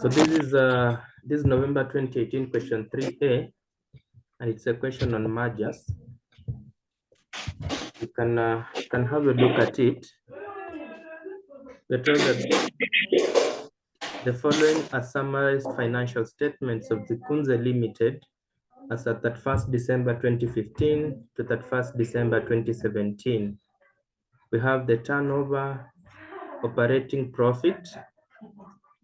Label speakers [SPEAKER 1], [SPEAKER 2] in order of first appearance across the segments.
[SPEAKER 1] So this is November 2018 question 3A, and it's a question on mergers. You can have a look at it. We're told that the following are summarized financial statements of Zikunze Limited as at 31st December 2015 to 31st December 2017. We have the turnover, operating profit,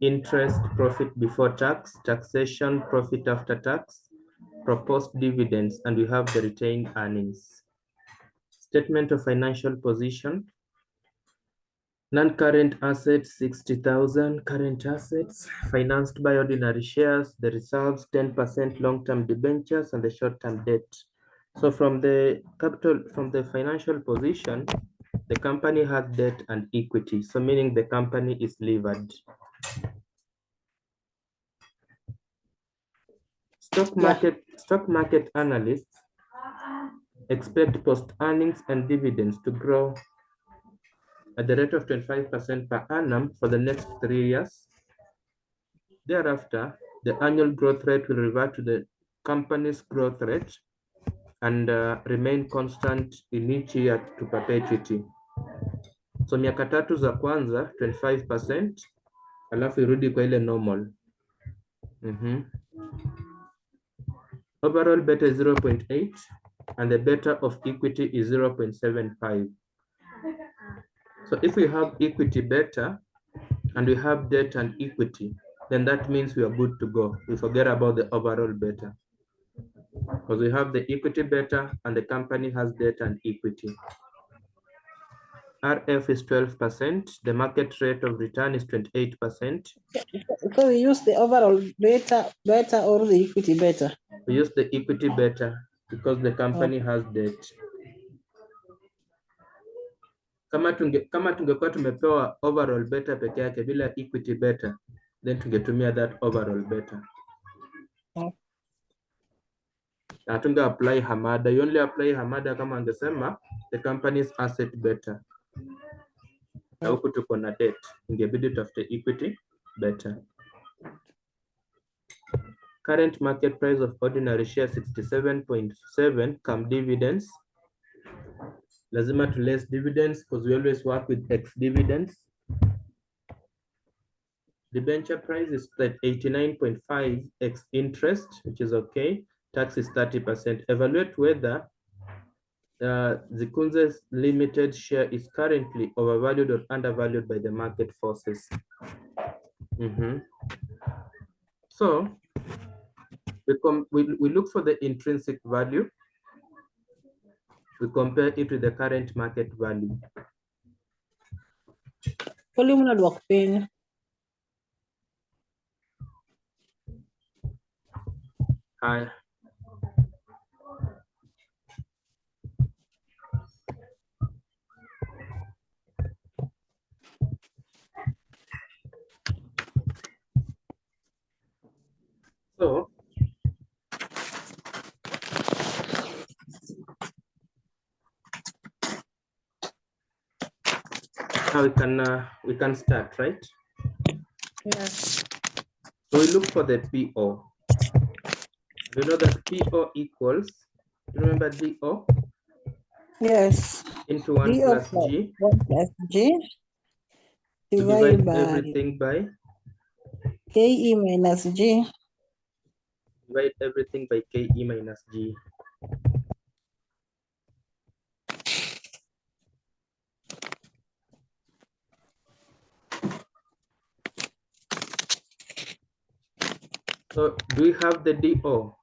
[SPEAKER 1] interest, profit before tax, taxation, profit after tax, proposed dividends, and we have the retained earnings. Statement of financial position. Non-current assets, 60,000. Current assets, financed by ordinary shares, the reserves, 10% long-term debentures, and the short-term debt. So from the financial position, the company has debt and equity. So meaning the company is levered. Stock market analysts expect post-earnings and dividends to grow at the rate of 25% per annum for the next 3 years. Thereafter, the annual growth rate will revert to the company's growth rate and remain constant in each year to perpetuity. So miaka tatu za kwanza 25%, alafu irudi kwa ile normal. Overall beta is 0.8 and the beta of equity is 0.75. So if we have equity beta and we have debt and equity, then that means we are good to go. We forget about the overall beta because we have the equity beta and the company has debt and equity. RF is 12%. The market rate of return is 28%.
[SPEAKER 2] So we use the overall beta or the equity beta?
[SPEAKER 1] We use the equity beta because the company has debt. Kama tungekuwa tumepewa overall beta peke yake bila equity beta, then tungetumia that overall beta. Na tunge apply Hamada. You only apply Hamada kama angesema the company's asset beta. Na huku tuko na debt, ingebidi tafute equity beta. Current market price of ordinary share 67.7. Come dividends. Lazima to less dividends because we always work with X dividends. The debenture price is 89.5 X interest, which is okay. Tax is 30%. Evaluate whether Zikunze Limited share is currently overvalued or undervalued by the market forces. So we look for the intrinsic value. We compare it with the current market value. Hi. So now we can start, right?
[SPEAKER 2] Yes.
[SPEAKER 1] So we look for the PO. You know that PO equals, remember DO?
[SPEAKER 2] Yes.
[SPEAKER 1] Into 1
[SPEAKER 2] DO
[SPEAKER 1] plus G.
[SPEAKER 2] 1 plus G.
[SPEAKER 1] Divide
[SPEAKER 2] By
[SPEAKER 1] everything by
[SPEAKER 2] KE minus G.
[SPEAKER 1] Divide everything by KE minus G. So do we have the DO?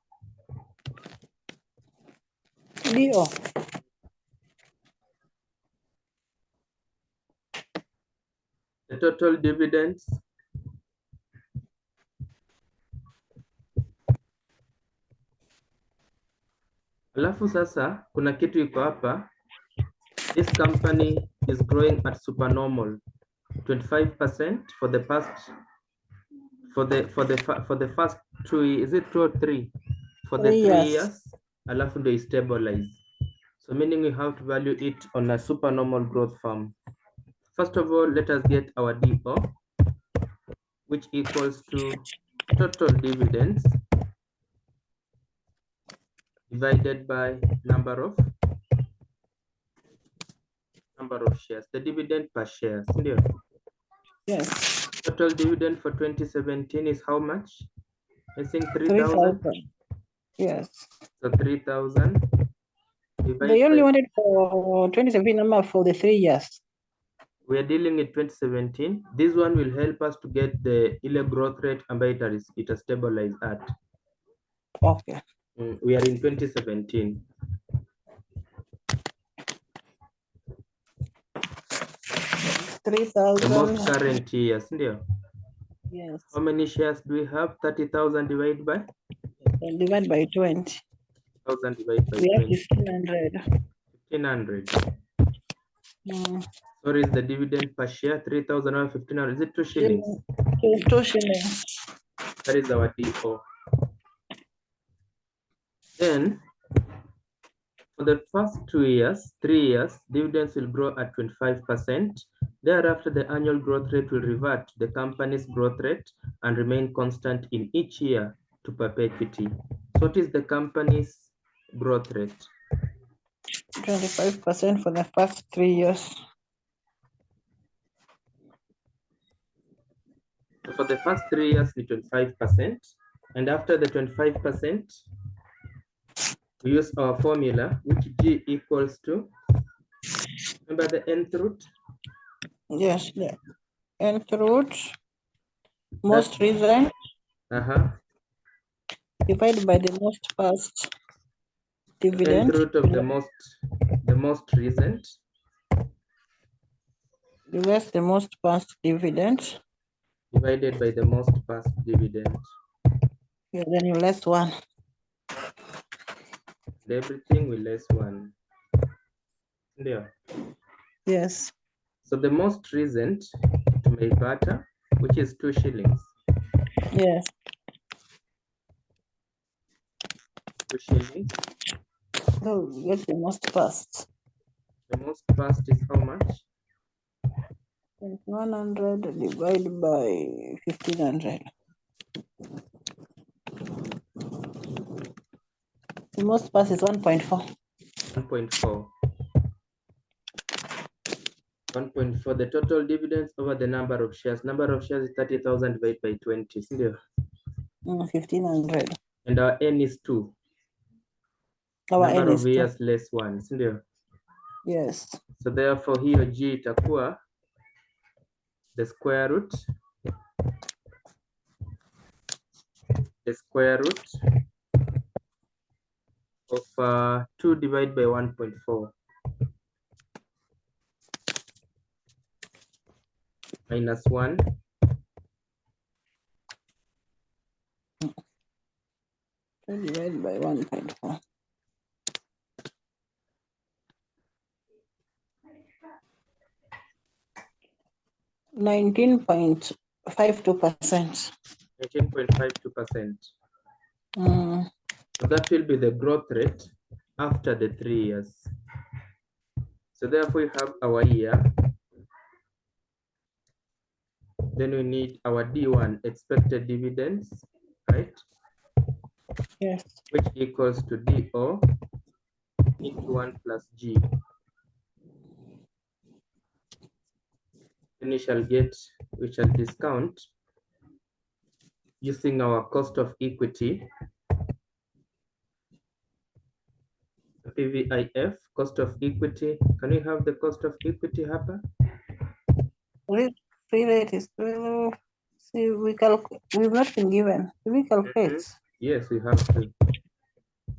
[SPEAKER 2] DO.
[SPEAKER 1] The total dividends. Alafu sasa kuna kitu iko hapa. This company is growing at supernormal 25% for the past for the first 2 years. Is it 2 or 3? For the 3 years, alafu they stabilize. So meaning we have to value it on a supernormal growth farm. First of all, let us get our DO. which equals to total dividends divided by number of shares, the dividend per share.
[SPEAKER 2] Yes.
[SPEAKER 1] Total dividend for 2017 is how much? I think 3,000.
[SPEAKER 2] 3,000. Yes.
[SPEAKER 1] So 3,000 divided
[SPEAKER 2] They only
[SPEAKER 1] by,
[SPEAKER 2] wanted for 2017 number for the 3 years.
[SPEAKER 1] we are dealing with 2017. This one will help us to get the ile growth rate and it is stabilized at.
[SPEAKER 2] Okay.
[SPEAKER 1] We are in 2017. The
[SPEAKER 2] 3,000.
[SPEAKER 1] most current year,
[SPEAKER 2] Yes.
[SPEAKER 1] How many shares do we have? 30,000 divided by?
[SPEAKER 2] And divide by 20.
[SPEAKER 1] 1,000 divided by
[SPEAKER 2] We have
[SPEAKER 1] 20.
[SPEAKER 2] 1,500.
[SPEAKER 1] 1,500.
[SPEAKER 2] Mm.
[SPEAKER 1] Sorry, is the dividend per share 3,000 or 1,500? Is it 2 shillings?
[SPEAKER 2] 2 shillings.
[SPEAKER 1] That is our DO. Then, for the first 3 years, dividends will grow at 25%. Thereafter, the annual growth rate will revert to the company's growth rate and remain constant in each year to perpetuity. So what is the company's growth rate?
[SPEAKER 2] 25% for the first 3 years.
[SPEAKER 1] So for the first 3 years, the 25%. And after the 25%, we use our formula, which G equals to, remember the nth root?
[SPEAKER 2] Yes, the nth root, most recent, divided by the most past dividend.
[SPEAKER 1] Nth root of the most recent.
[SPEAKER 2] Less the most past dividend.
[SPEAKER 1] Divided by the most past dividend.
[SPEAKER 2] Yeah, then you less 1.
[SPEAKER 1] Everything will less 1. There.
[SPEAKER 2] Yes.
[SPEAKER 1] So the most recent to make butter, which is 2 shillings.
[SPEAKER 2] Yes.
[SPEAKER 1] 2 shillings.
[SPEAKER 2] So what's the most past?
[SPEAKER 1] The most past is how much?
[SPEAKER 2] 100 divided by 1,500. The most past is 1.4.
[SPEAKER 1] 1.4. 1.4. The total dividends over the number of shares. Number of shares is 30,000 divided by 20.
[SPEAKER 2] 1,500.
[SPEAKER 1] And our N is 2.
[SPEAKER 2] Our
[SPEAKER 1] number
[SPEAKER 2] N
[SPEAKER 1] of
[SPEAKER 2] is 2.
[SPEAKER 1] years less 1.
[SPEAKER 2] Yes.
[SPEAKER 1] So therefore here G itakuwa the square root of 2 divided by 1.4 minus 1
[SPEAKER 2] divided by 1.4. 19.52%.
[SPEAKER 1] 19.52%. So that will be the growth rate after the 3 years. So therefore we have our year. Then we need our D1, expected dividends, right?
[SPEAKER 2] Yes.
[SPEAKER 1] Which equals to DO into 1 plus G. Then we shall discount using our cost of equity, PVIF, cost of equity. Can we have the cost of equity, Harper?
[SPEAKER 2] Free rate is 12. See, we've not been given. We calculate.
[SPEAKER 1] Yes, we have to.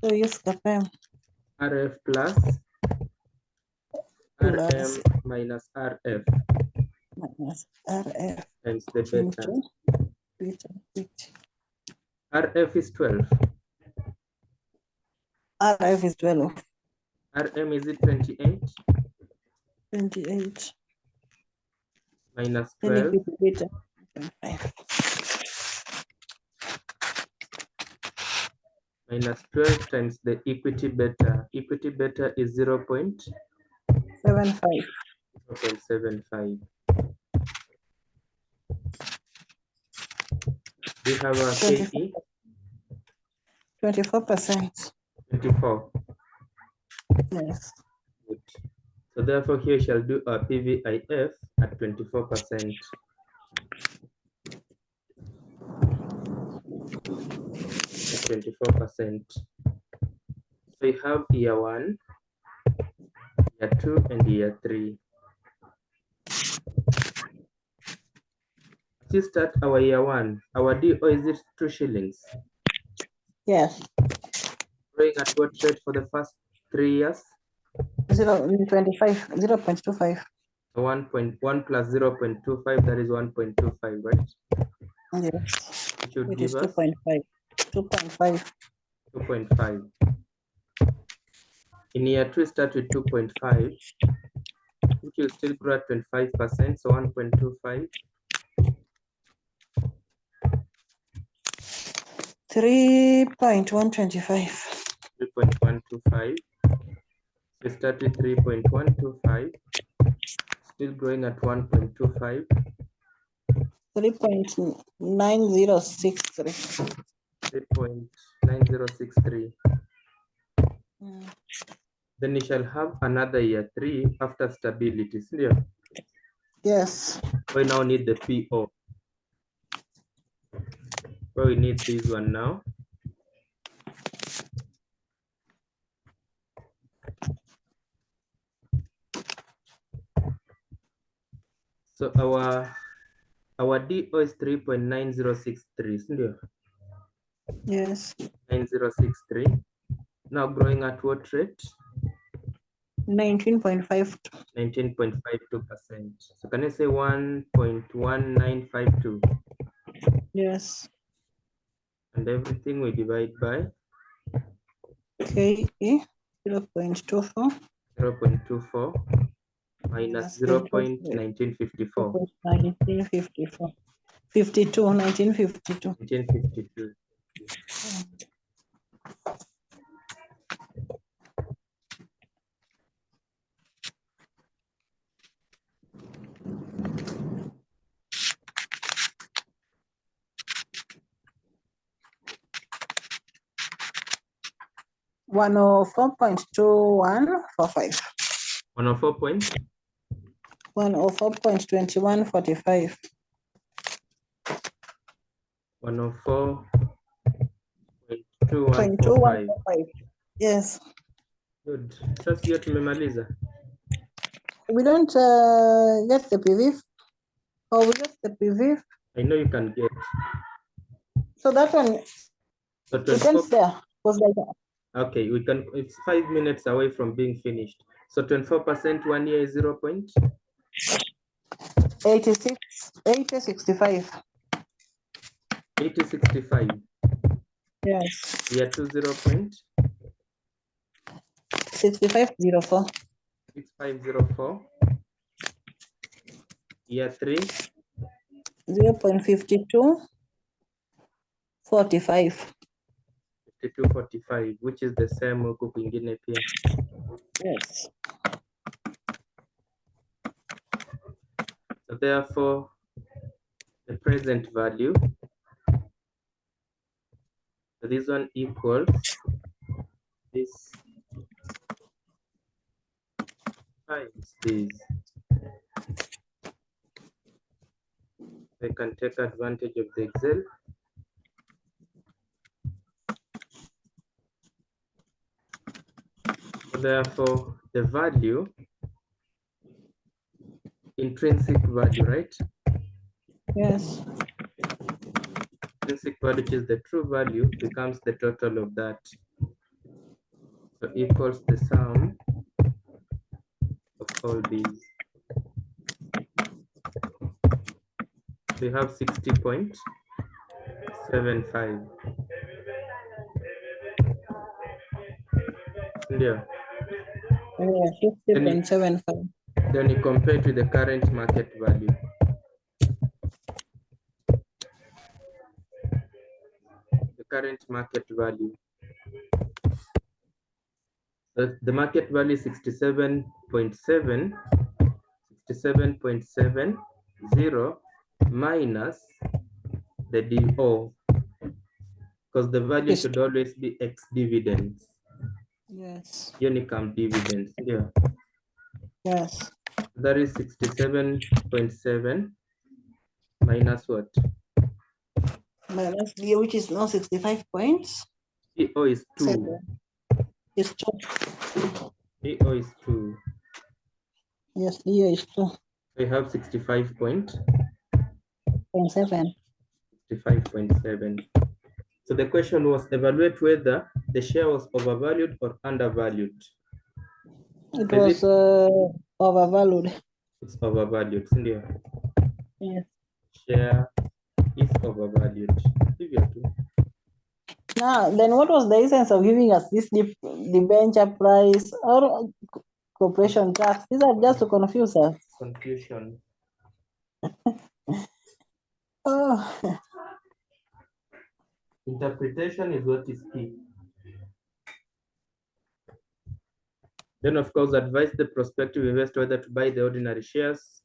[SPEAKER 2] So use CAPM.
[SPEAKER 1] RF plus RM minus RF.
[SPEAKER 2] Minus RF.
[SPEAKER 1] Times the beta.
[SPEAKER 2] Beta.
[SPEAKER 1] RF is 12.
[SPEAKER 2] RF is 12.
[SPEAKER 1] RM is it 28?
[SPEAKER 2] 28.
[SPEAKER 1] Minus 12.
[SPEAKER 2] Beta.
[SPEAKER 1] Minus 12 times the equity beta. Equity beta is 0.75. 0.75. We have a KE
[SPEAKER 2] 24%.
[SPEAKER 1] 24.
[SPEAKER 2] Yes.
[SPEAKER 1] Good. So therefore here shall do a PVIF at 24%. At 24%. So we have year 1, year 2, and year 3. As you start our year 1, our DO is it 2 shillings?
[SPEAKER 2] Yes.
[SPEAKER 1] Growing at what rate for the first 3 years?
[SPEAKER 2] 0.25. 0.25.
[SPEAKER 1] 1.1 plus 0.25, that is 1.25, right?
[SPEAKER 2] Yes.
[SPEAKER 1] It should
[SPEAKER 2] It
[SPEAKER 1] give
[SPEAKER 2] is
[SPEAKER 1] us
[SPEAKER 2] 2.5. 2.5.
[SPEAKER 1] 2.5. In year 2, start with 2.5, which will still grow at 25%, so 1.25.
[SPEAKER 2] 3.125.
[SPEAKER 1] 3.125. So start with 3.125, still growing at 1.25.
[SPEAKER 2] 3.9063.
[SPEAKER 1] 3.9063.
[SPEAKER 2] Mm.
[SPEAKER 1] Then you shall have another year 3 after stability. Yeah.
[SPEAKER 2] Yes.
[SPEAKER 1] We now need the PO. So we need this one now. So our DO is 3.9063.
[SPEAKER 2] Yes.
[SPEAKER 1] 9063. Now growing at what rate?
[SPEAKER 2] 19.5.
[SPEAKER 1] 19.52%. So can I say 1.1952?
[SPEAKER 2] Yes.
[SPEAKER 1] And everything we divide by
[SPEAKER 2] KE 0.24.
[SPEAKER 1] 0.24 minus 0.1954.
[SPEAKER 2] 1954. 1952.
[SPEAKER 1] 1952.
[SPEAKER 2] One 104.2145.
[SPEAKER 1] 104.
[SPEAKER 2] 104.2145.
[SPEAKER 1] 104.2145.
[SPEAKER 2] Yes.
[SPEAKER 1] Good. Sasa hiyo tumemaliza.
[SPEAKER 2] We don't get the PV, or we get the PV.
[SPEAKER 1] I know you can get.
[SPEAKER 2] So that one,
[SPEAKER 1] So
[SPEAKER 2] it ends there. Was like that.
[SPEAKER 1] Okay, we can. It's 5 minutes away from being finished. So 24% 1 year is 0.
[SPEAKER 2] 8065.
[SPEAKER 1] 8065.
[SPEAKER 2] Yes.
[SPEAKER 1] Year 2 0.
[SPEAKER 2] 6504.
[SPEAKER 1] 6504. Year 3
[SPEAKER 2] 0.52. 45.
[SPEAKER 1] 5245, which is the same huku kwingine pia.
[SPEAKER 2] Yes.
[SPEAKER 1] So therefore, the present value, so this one equals this times this. I can take advantage of the Excel. So therefore, the value, intrinsic value, right?
[SPEAKER 2] Yes.
[SPEAKER 1] Intrinsic value, which is the true value, becomes the total of that. So equals the sum of all these. We have 60.75. Yeah.
[SPEAKER 2] 50.75.
[SPEAKER 1] Then you compare to the current market value. The current market value. The market value is 67.7, 67.70 minus the DO, because the value
[SPEAKER 2] Yes.
[SPEAKER 1] should always be X dividends.
[SPEAKER 2] Yes.
[SPEAKER 1] Unicum dividends. Yeah.
[SPEAKER 2] Yes.
[SPEAKER 1] That is 67.7 minus what?
[SPEAKER 2] Minus D, which is now 65 points.
[SPEAKER 1] EO is 2.
[SPEAKER 2] Seven. It's 2.
[SPEAKER 1] EO is 2.
[SPEAKER 2] Yes, D is 2.
[SPEAKER 1] We have 65.7.
[SPEAKER 2] 65.7.
[SPEAKER 1] So the question was evaluate whether the share was overvalued or undervalued.
[SPEAKER 2] It
[SPEAKER 1] Is
[SPEAKER 2] was overvalued.
[SPEAKER 1] It's overvalued. India.
[SPEAKER 2] Yes.
[SPEAKER 1] Share is overvalued.
[SPEAKER 2] Now, then what was the essence of giving us this debenture price or corporation tax? These are just to confuse us.
[SPEAKER 1] Confusion.
[SPEAKER 2] Oh.
[SPEAKER 1] Interpretation is what is key. Then, of course, advise the prospective investor whether to buy the ordinary shares.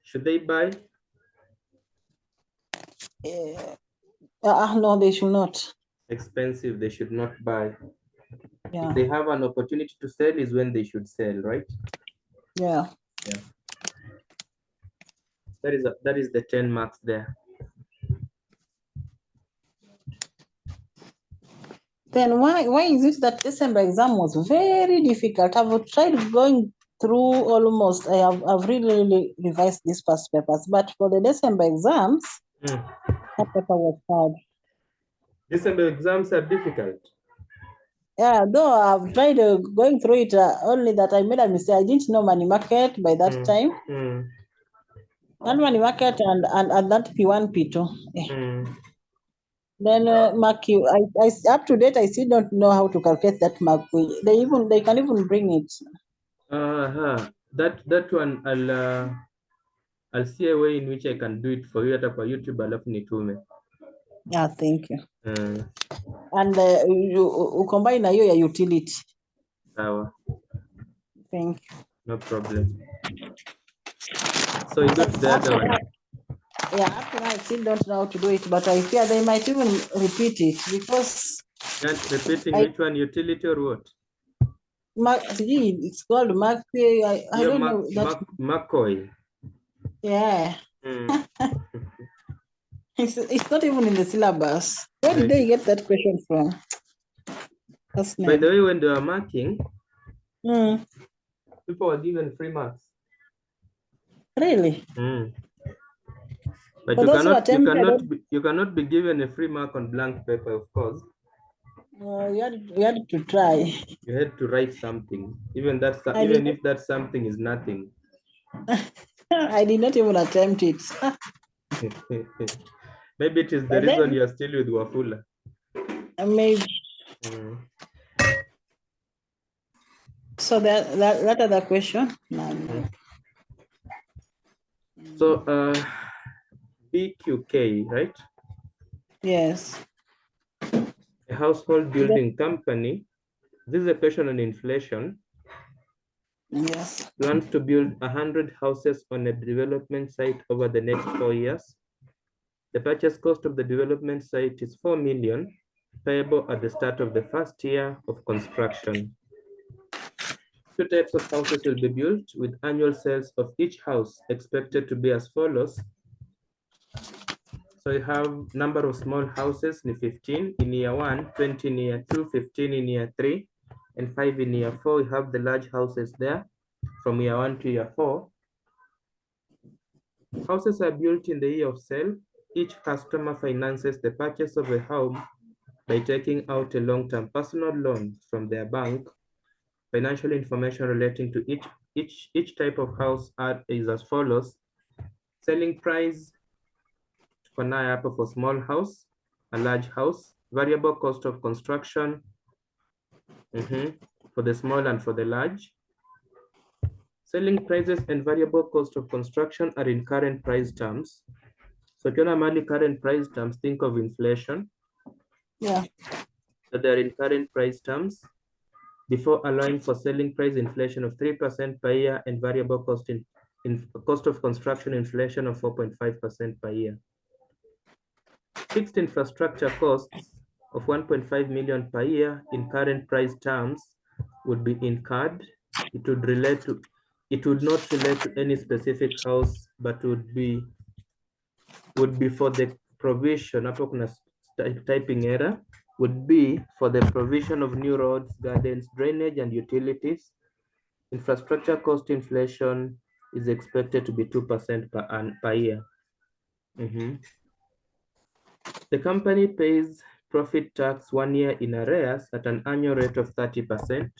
[SPEAKER 1] Should they buy?
[SPEAKER 2] No, they should not.
[SPEAKER 1] Expensive, they should not buy.
[SPEAKER 2] Yeah.
[SPEAKER 1] If they have an opportunity to sell is when they should sell, right?
[SPEAKER 2] Yeah.
[SPEAKER 1] Yeah. That is the 10 marks there.
[SPEAKER 2] Then why is it that December exam was very difficult? I've tried going through almost. I've really revised these past papers, but for the December exams, that paper was hard.
[SPEAKER 1] December exams are difficult.
[SPEAKER 2] Yeah, though I've tried going through it, only that I made a mistake. I didn't know money market by that time. And money market and that P1, P2. Then mark you. I up to date, I still don't know how to calculate that mark. They can even bring it.
[SPEAKER 1] That one I'll see a way in which I can do it for you at YouTube alafu nitume.
[SPEAKER 2] Yeah, thank you. And you combine na hiyo ya utility.
[SPEAKER 1] Sawa.
[SPEAKER 2] Thank you.
[SPEAKER 1] No problem. So you got the other one.
[SPEAKER 2] Yeah, up to now I still don't know how to do it, but I fear they might even repeat it because.
[SPEAKER 1] And repeating which one, utility or what?
[SPEAKER 2] It's called Mark. I don't know that.
[SPEAKER 1] McCoy.
[SPEAKER 2] Yeah. It's not even in the syllabus. Where did they get that question from?
[SPEAKER 1] By the way, when they were marking, people were given free marks.
[SPEAKER 2] Really?
[SPEAKER 1] But you cannot be given a free mark on blank paper, of course.
[SPEAKER 2] You had to try.
[SPEAKER 1] You had to write something, even if that something is nothing.
[SPEAKER 2] I did not even attempt it.
[SPEAKER 1] Maybe it is the reason you are still with Wafula.
[SPEAKER 2] Maybe. So that other question.
[SPEAKER 1] So BQK, right?
[SPEAKER 2] Yes.
[SPEAKER 1] A household building company. This is a question on inflation.
[SPEAKER 2] Yes.
[SPEAKER 1] Plans to build 100 houses on a development site over the next 4 years. The purchase cost of the development site is 4 million, payable at the start of the first year of construction. 2 types of houses will be built, with annual sales of each house expected to be as follows. So you have number of small houses in 15 in year 1, 20 in year 2, 15 in year 3, and 5 in year 4. We have the large houses there from year 1 to year 4. Houses are built in the year of sale. Each customer finances the purchase of a home by taking out a long-term personal loan from their bank. Financial information relating to each type of house is as follows. Selling price for small house, a large house, variable cost of construction for the small and for the large. Selling prices and variable cost of construction are in current price terms. So ukiona current price terms, think of inflation.
[SPEAKER 2] Yeah.
[SPEAKER 1] So they're in current price terms before allowing for selling price inflation of 3% per year and variable cost cost of construction inflation of 4.5% per year. Fixed infrastructure costs of 1.5 million per year in current price terms would be incurred. It would not relate to any specific house, but would be for the provision, hapo kuna typing error, would be for the provision of new roads, gardens, drainage, and utilities. Infrastructure cost inflation is expected to be 2% per year. The company pays profit tax 1 year in arrears at an annual rate of 30%.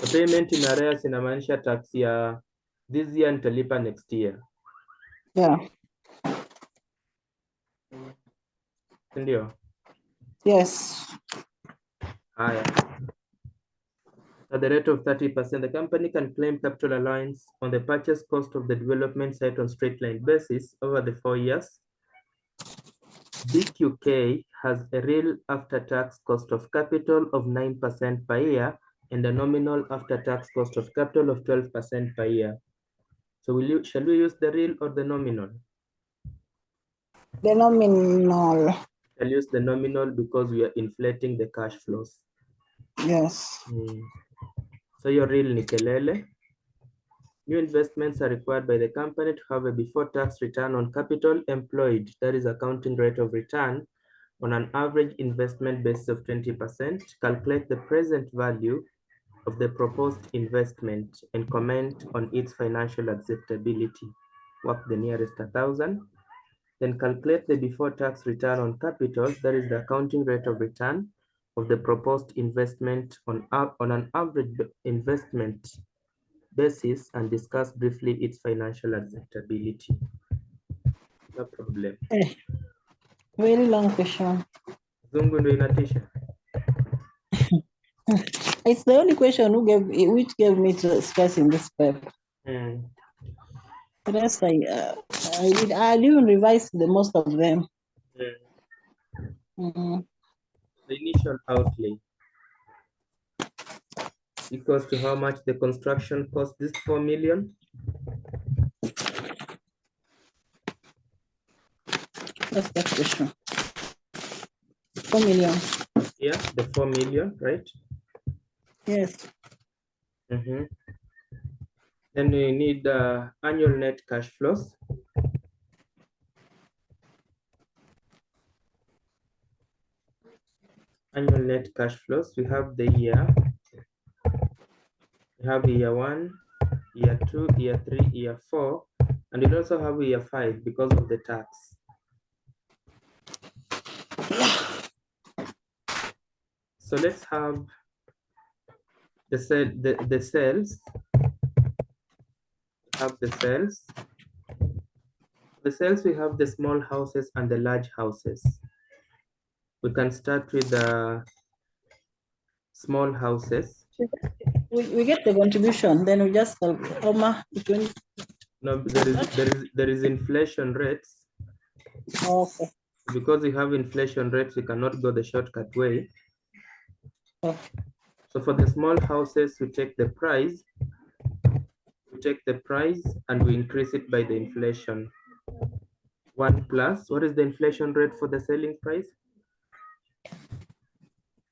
[SPEAKER 1] The payment in arrears inamaanisha tax ya this year nitalipa next year.
[SPEAKER 2] Yeah.
[SPEAKER 1] Ndio?
[SPEAKER 2] Yes.
[SPEAKER 1] Haya. At the rate of 30%, the company can claim capital allowance on the purchase cost of the development site on straight line basis over the 4 years. BQK has a real after-tax cost of capital of 9% per year and a nominal after-tax cost of capital of 12% per year. So shall we use the real or the nominal?
[SPEAKER 2] The nominal.
[SPEAKER 1] I'll use the nominal because we are inflating the cash flows.
[SPEAKER 2] Yes.
[SPEAKER 1] So your real ni kelele. New investments are required by the company to have a before-tax return on capital employed, that is accounting rate of return, on an average investment basis of 20%. Calculate the present value of the proposed investment and comment on its financial acceptability. Work the nearest 1,000. Then calculate the before-tax return on capital, that is the accounting rate of return of the proposed investment on an average investment basis, and discuss briefly its financial acceptability. No problem.
[SPEAKER 2] Very long question.
[SPEAKER 1] Zungu ndo inatisha.
[SPEAKER 2] It's the only question which gave me stress in this paper. The rest I even revised the most of them.
[SPEAKER 1] The initial outlay equals to how much the construction cost, this 4 million.
[SPEAKER 2] That's that question. 4 million.
[SPEAKER 1] Yeah, the 4 million, right?
[SPEAKER 2] Yes.
[SPEAKER 1] Then we need annual net cash flows. Annual net cash flows. We have the year. We have year 1, year 2, year 3, year 4, and we also have year 5 because of the tax. So let's have the cells. Have the cells. The cells, we have the small houses and the large houses. We can start with the small houses.
[SPEAKER 2] We get the contribution, then we just no,
[SPEAKER 1] there is inflation rates.
[SPEAKER 2] Okay.
[SPEAKER 1] Because we have inflation rates, we cannot go the shortcut way.
[SPEAKER 2] Okay.
[SPEAKER 1] So for the small houses, we take the price. And we increase it by the inflation. 1 plus, what is the inflation rate for the selling price?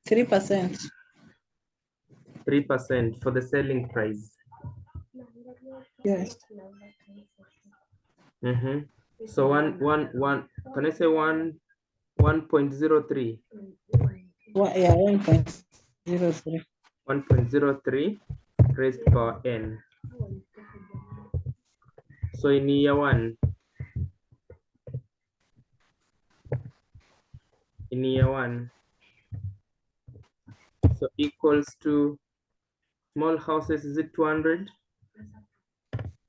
[SPEAKER 2] 3%.
[SPEAKER 1] 3% for the selling price.
[SPEAKER 2] Yes.
[SPEAKER 1] So can I say 1.03?
[SPEAKER 2] Yeah, 1.03.
[SPEAKER 1] 1.03 raised power n. So in year 1, so equals to small houses, is it 200?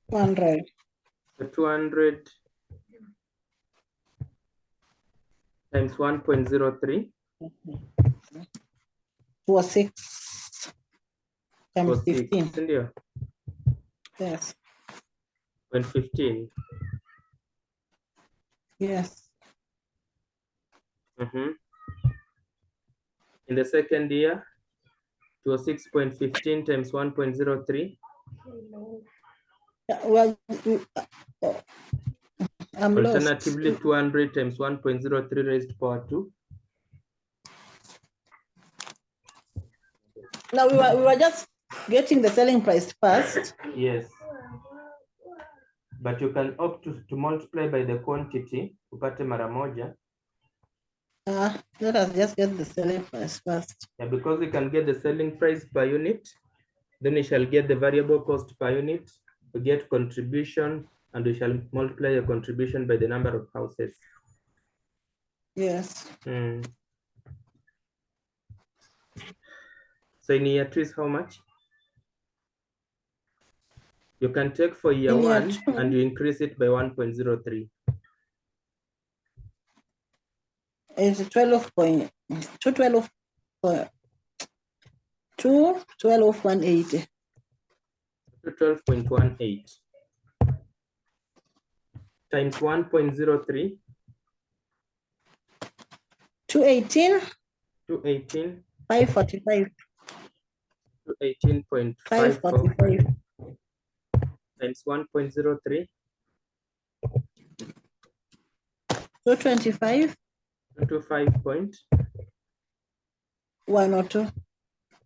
[SPEAKER 2] 200.
[SPEAKER 1] So 200 times 1.03
[SPEAKER 2] was 6 times 15. Yes.
[SPEAKER 1] 15.
[SPEAKER 2] Yes.
[SPEAKER 1] In the second year, it was 6.15 times 1.03.
[SPEAKER 2] Well, I'm
[SPEAKER 1] Alternatively, lost. 200 times 1.03 raised power 2.
[SPEAKER 2] Now we were just getting the selling price first.
[SPEAKER 1] Yes. But you can opt to multiply by the quantity, upate mara moja.
[SPEAKER 2] Let us just get the selling price first.
[SPEAKER 1] Yeah, because we can get the selling price per unit, then we shall get the variable cost per unit, we get contribution, and we shall multiply your contribution by the number of houses.
[SPEAKER 2] Yes.
[SPEAKER 1] So in year 2 is how much? You can take for year
[SPEAKER 2] In year
[SPEAKER 1] 1
[SPEAKER 2] 2,
[SPEAKER 1] and you increase it by 1.03.
[SPEAKER 2] it's 12.180.
[SPEAKER 1] To 12.18 times 1.03.
[SPEAKER 2] 218.
[SPEAKER 1] 218.
[SPEAKER 2] 545.
[SPEAKER 1] 218.54 times 1.03.
[SPEAKER 2] 225.
[SPEAKER 1] 225.102.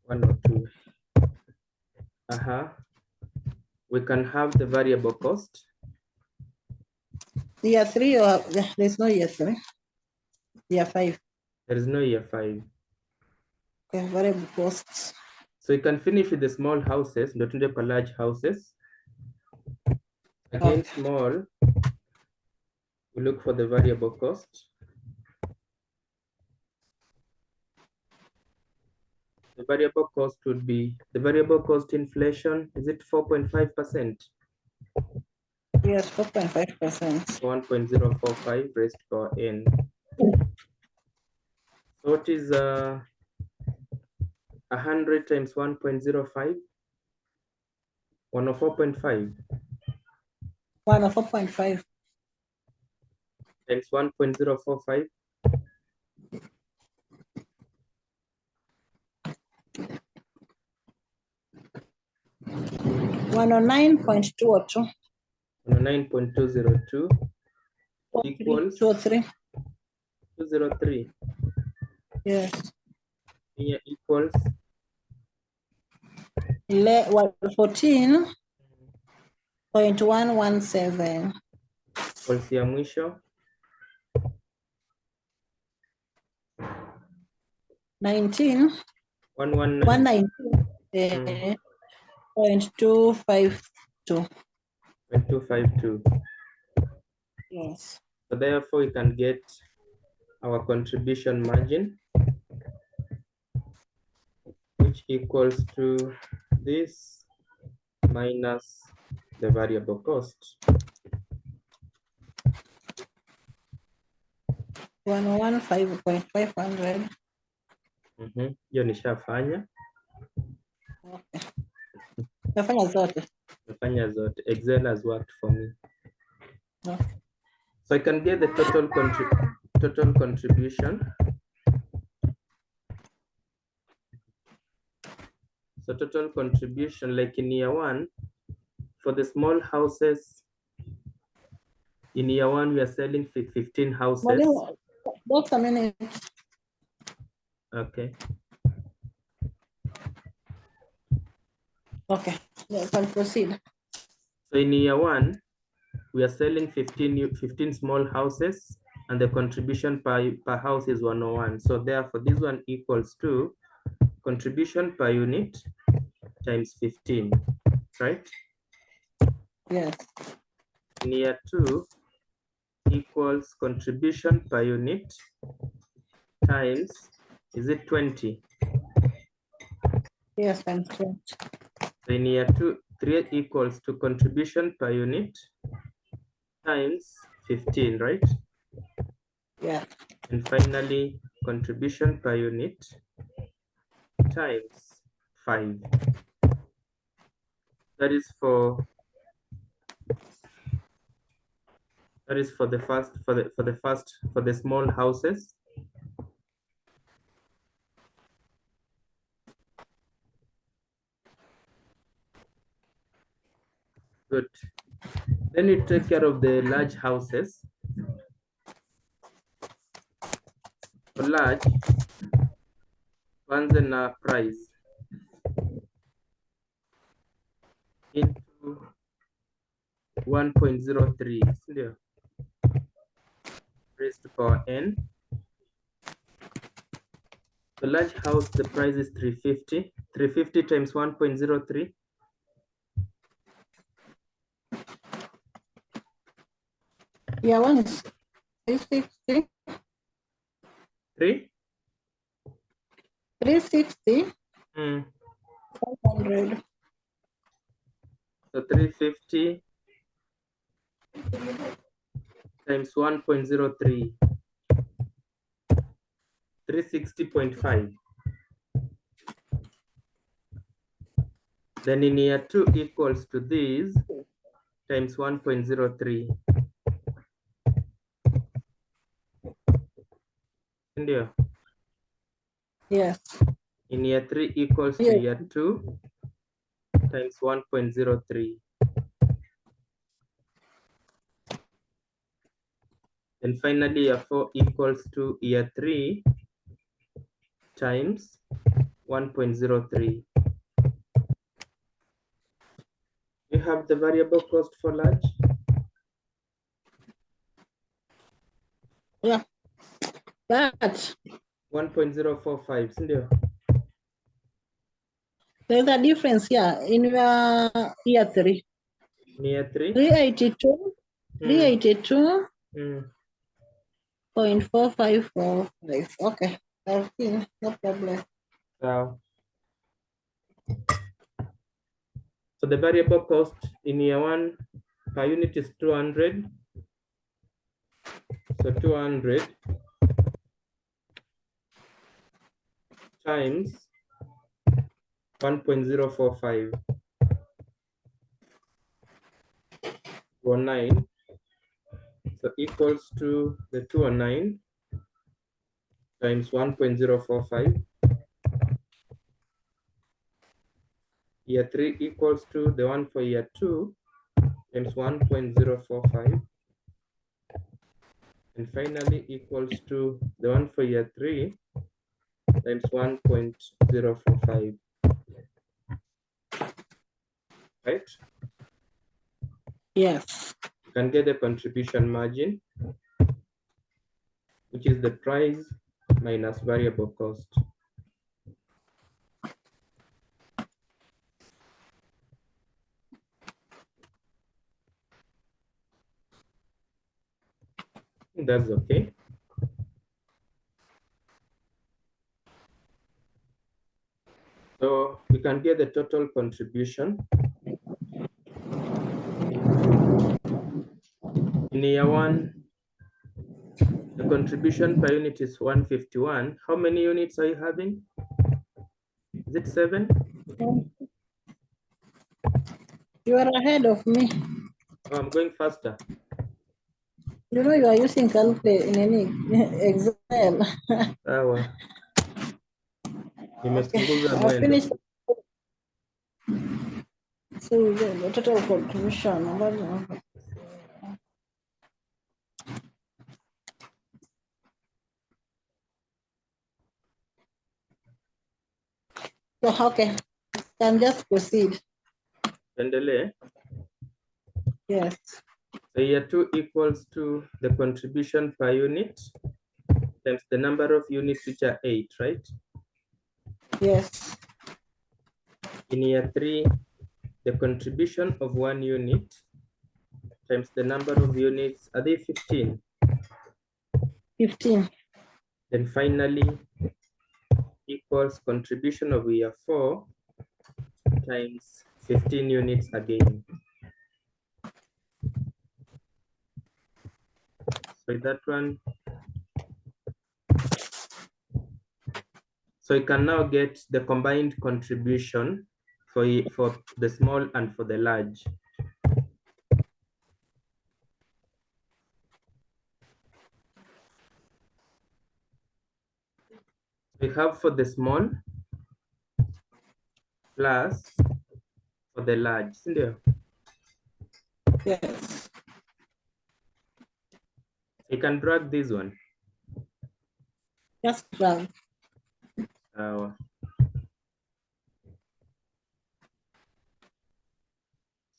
[SPEAKER 2] 102.
[SPEAKER 1] We can have the variable cost.
[SPEAKER 2] Year 3 or there's no year 3. Year 5.
[SPEAKER 1] There is no year 5.
[SPEAKER 2] Okay, variable costs.
[SPEAKER 1] So you can finish with the small houses, not the large houses. Again, small, we look for the variable cost. The variable cost would be, the variable cost inflation, is it 4.5%?
[SPEAKER 2] Yes, 4.5%.
[SPEAKER 1] 1.045 raised to power n. So what is 100 times 1.05? 104.5.
[SPEAKER 2] 104.5.
[SPEAKER 1] Times 1.045.
[SPEAKER 2] 109.202.
[SPEAKER 1] 109.202 equals
[SPEAKER 2] 203.
[SPEAKER 1] 203.
[SPEAKER 2] Yes.
[SPEAKER 1] Here equals
[SPEAKER 2] 14.117.
[SPEAKER 1] equals ya mwisho
[SPEAKER 2] 119. 119.252.
[SPEAKER 1] 252.
[SPEAKER 2] Yes.
[SPEAKER 1] So therefore, we can get our contribution margin, which equals to this minus the variable cost.
[SPEAKER 2] 115.500.
[SPEAKER 1] Hiyo nishafanya.
[SPEAKER 2] Okay. Nafanya zote.
[SPEAKER 1] Nafanya zote. Excel has worked for me.
[SPEAKER 2] Okay.
[SPEAKER 1] So I can get the total contribution. So total contribution, like in year 1, for the small houses, in year 1, we are selling 15 houses.
[SPEAKER 2] What's a minute?
[SPEAKER 1] Okay.
[SPEAKER 2] Okay, you can proceed.
[SPEAKER 1] So in year 1, we are selling 15 small houses, and the contribution per house is 101. So therefore, this one equals to contribution per unit times 15, right?
[SPEAKER 2] Yes.
[SPEAKER 1] In year 2 equals contribution per unit times, is it 20?
[SPEAKER 2] Yes, times 20.
[SPEAKER 1] So in year 3 equals to contribution per unit times 15, right?
[SPEAKER 2] Yeah.
[SPEAKER 1] And finally, contribution per unit times 5. That is for the small houses. Good. Then you take care of the large houses. For large, kwanza na price. into 1.03, sindio? Raised to power n. The large house, the price is 350. 350 times 1.03.
[SPEAKER 2] Yeah, one is 360.
[SPEAKER 1] 3?
[SPEAKER 2] 360.
[SPEAKER 1] 500.
[SPEAKER 2] 500.
[SPEAKER 1] So 350 times 1.03. 360.5. Then in year 2 equals to this times 1.03. India.
[SPEAKER 2] Yes.
[SPEAKER 1] In year 3 equals to
[SPEAKER 2] Yes.
[SPEAKER 1] year 2 times 1.03. And finally, year 4 equals to year 3 times 1.03. You have the variable cost for large?
[SPEAKER 2] Yeah. But
[SPEAKER 1] 1.045, isn't there?
[SPEAKER 2] there's a difference here in your year 3.
[SPEAKER 1] In year 3?
[SPEAKER 2] 382. 382.
[SPEAKER 1] Mm.
[SPEAKER 2] 0.4545. Okay. I've seen. No problem.
[SPEAKER 1] So the variable cost in year 1 per unit is 200. So 200 times 1.045 19. So equals to the 209 times 1.045. Year 3 equals to the one for year 2 times 1.045. And finally equals to the one for year 3 times 1.045. Right?
[SPEAKER 2] Yes.
[SPEAKER 1] You can get the contribution margin, which is the price minus variable cost. That's okay. So we can get the total contribution. In year 1, the contribution per unit is 151. How many units are you having? Is it 7?
[SPEAKER 2] You are ahead of me.
[SPEAKER 1] Oh, I'm going faster.
[SPEAKER 2] You know you are using calculator in any Excel.
[SPEAKER 1] Sawa. Nimepunguza
[SPEAKER 2] I
[SPEAKER 1] mwendo.
[SPEAKER 2] finished. So the total contribution. So okay, can just proceed.
[SPEAKER 1] Endelee.
[SPEAKER 2] Yes.
[SPEAKER 1] So year 2 equals to the contribution per unit times the number of units, which are 8, right?
[SPEAKER 2] Yes.
[SPEAKER 1] In year 3, the contribution of 1 unit times the number of units, are they 15?
[SPEAKER 2] 15.
[SPEAKER 1] Then finally equals contribution of year 4 times 15 units again. So that one. So you can now get the combined contribution for the small and for the large. We have for the small plus for the large, isn't there?
[SPEAKER 2] Yes.
[SPEAKER 1] You can drag this one.
[SPEAKER 2] Just drag.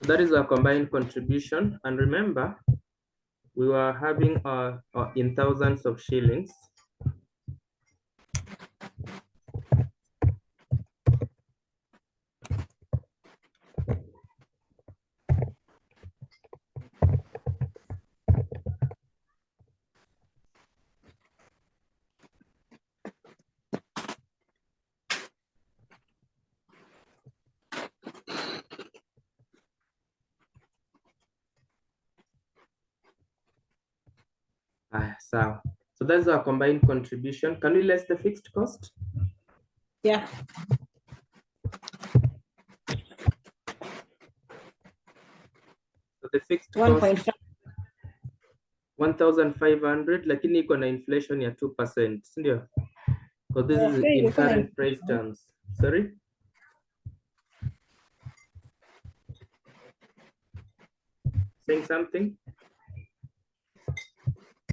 [SPEAKER 1] That is our combined contribution. And remember, we were having in thousands of shillings. So that's our combined contribution. Can we less the fixed cost?
[SPEAKER 2] Yeah.
[SPEAKER 1] So the fixed
[SPEAKER 2] 1.5.
[SPEAKER 1] cost 1,500, lakini iko na inflation ya 2%, sindio? Because this is
[SPEAKER 2] Okay,
[SPEAKER 1] in
[SPEAKER 2] you can
[SPEAKER 1] current price terms. Sorry? Saying something?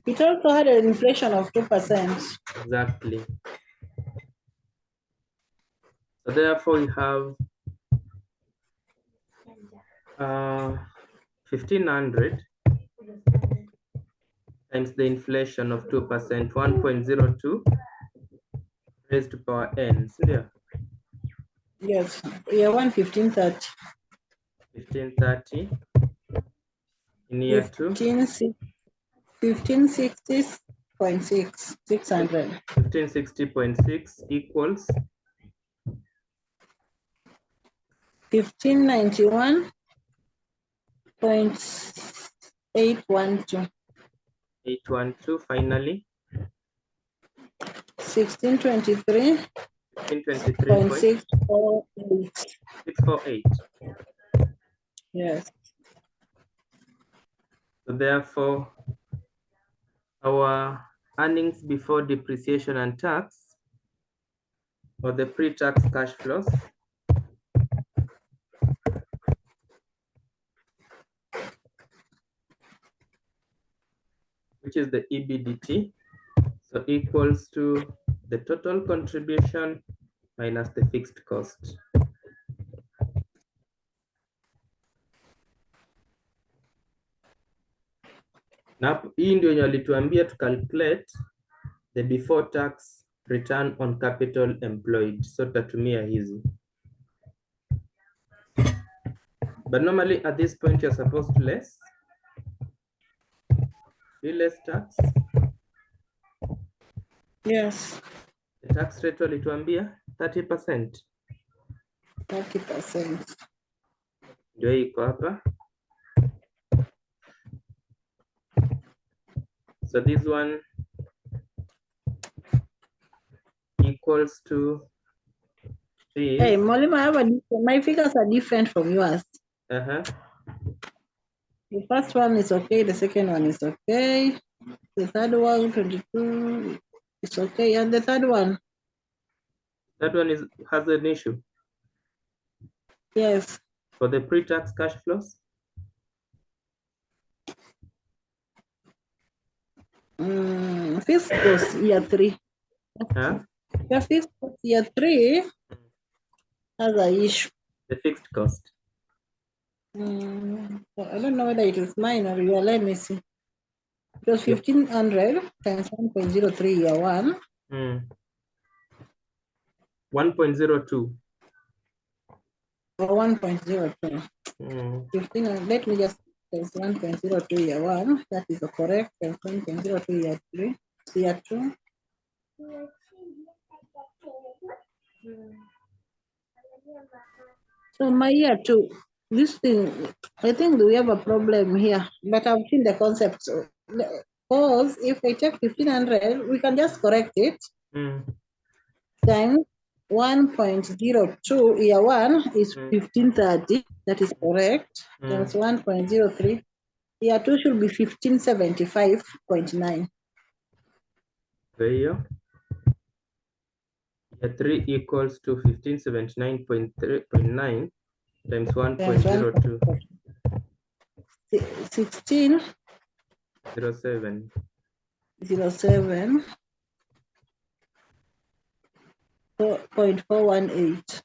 [SPEAKER 2] It also had an inflation of 2%.
[SPEAKER 1] Exactly. So therefore we have 1,500 times the inflation of 2%, 1.02 raised to power n, yeah?
[SPEAKER 2] Yes, yeah, 115.30.
[SPEAKER 1] 1530 in year 2.
[SPEAKER 2] 1560.6, 600.
[SPEAKER 1] 1560.6 equals
[SPEAKER 2] 1591.812.
[SPEAKER 1] 812 finally.
[SPEAKER 2] 1623.
[SPEAKER 1] 1623.648. 648.
[SPEAKER 2] Yes.
[SPEAKER 1] So therefore, our earnings before depreciation and tax, or the pre-tax cash flows, which is the EBDT, so equals to the total contribution minus the fixed cost. Na hii ndio yenye walituambia to calculate the before tax return on capital employed. So tutatumia hizi. But normally at this point you're supposed to less tax.
[SPEAKER 2] Yes.
[SPEAKER 1] The tax rate walituambia 30%.
[SPEAKER 2] 30%.
[SPEAKER 1] Ndio iko hapa. So this one equals to this.
[SPEAKER 2] Hey, Molima, I have my figures are different from yours.
[SPEAKER 1] The
[SPEAKER 2] first one is okay, the second one is okay, the third one, 22, it's okay, and the third one?
[SPEAKER 1] That one has an issue.
[SPEAKER 2] Yes.
[SPEAKER 1] For the pre-tax cash flows?
[SPEAKER 2] Fixed cost year 3. The fixed cost year 3 has an issue.
[SPEAKER 1] The fixed cost.
[SPEAKER 2] I don't know whether it is mine or your. Let me see. It was 1,500 times 1.03 year 1.
[SPEAKER 1] 1.02.
[SPEAKER 2] Or 1.02. 15. Let me just times 1.02 year 1. That is the correct. Times 1.02 year 3. Year 2. So my year 2, this thing, I think we have a problem here, but I've seen the concept. So, because if I take 1,500, we can just correct it. Times 1.02 year 1 is 1,530. That is correct. Times 1.03. Year 2 should be 1,575.9.
[SPEAKER 1] There you go. Year 3 equals to 1,579.9 times 1.02.
[SPEAKER 2] 16.
[SPEAKER 1] 07.
[SPEAKER 2] 07. 0.418.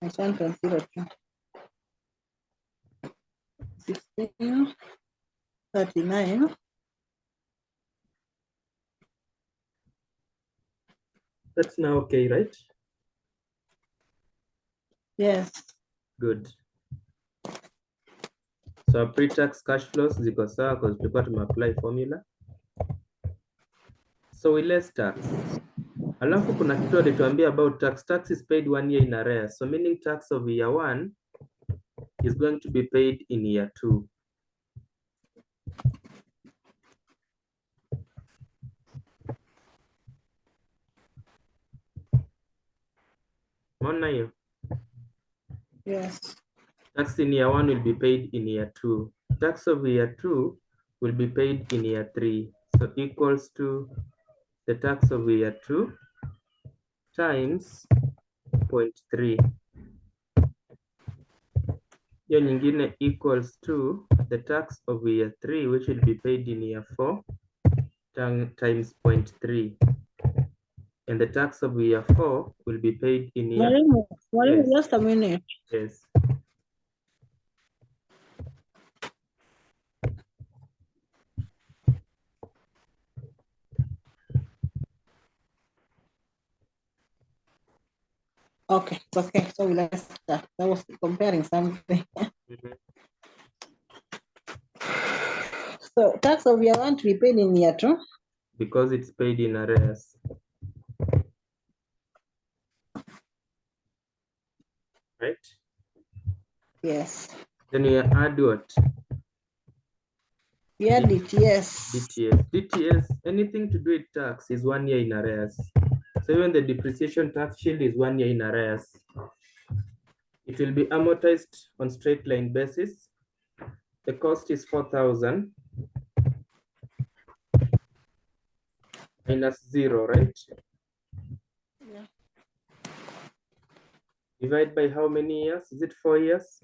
[SPEAKER 2] That's 1.02. 1639.
[SPEAKER 1] That's now okay, right?
[SPEAKER 2] Yes.
[SPEAKER 1] Good. So our pre-tax cash flows ziko sawa because tulikuwa tumeapply formula. So we less tax. Alafu kuna kitu alituambia about tax. Tax is paid 1 year in arrears. So meaning tax of year 1 is going to be paid in year 2. Mona hiyo?
[SPEAKER 2] Yes.
[SPEAKER 1] Tax in year 1 will be paid in year 2. Tax of year 2 will be paid in year 3. So equals to the tax of year 2 times 0.3. Hiyo nyingine equals to the tax of year 3, which will be paid in year 4 times 0.3. And the tax of year 4 will be paid in year.
[SPEAKER 2] Yes.
[SPEAKER 1] Yes.
[SPEAKER 2] Just a minute.
[SPEAKER 1] Yes.
[SPEAKER 2] Okay, it's okay. So let's start. I was comparing something.
[SPEAKER 1] Mhm.
[SPEAKER 2] So tax of year 1 to be paid in year 2.
[SPEAKER 1] Because it's paid in arrears. Right?
[SPEAKER 2] Yes.
[SPEAKER 1] Then you add what?
[SPEAKER 2] Yeah, DTS.
[SPEAKER 1] DTS. DTS, anything to do with tax is 1 year in arrears. So even the depreciation tax shield is 1 year in arrears. It will be amortized on straight line basis. The cost is 4,000 minus 0, right?
[SPEAKER 2] Yeah.
[SPEAKER 1] Divide by how many years? Is it 4 years?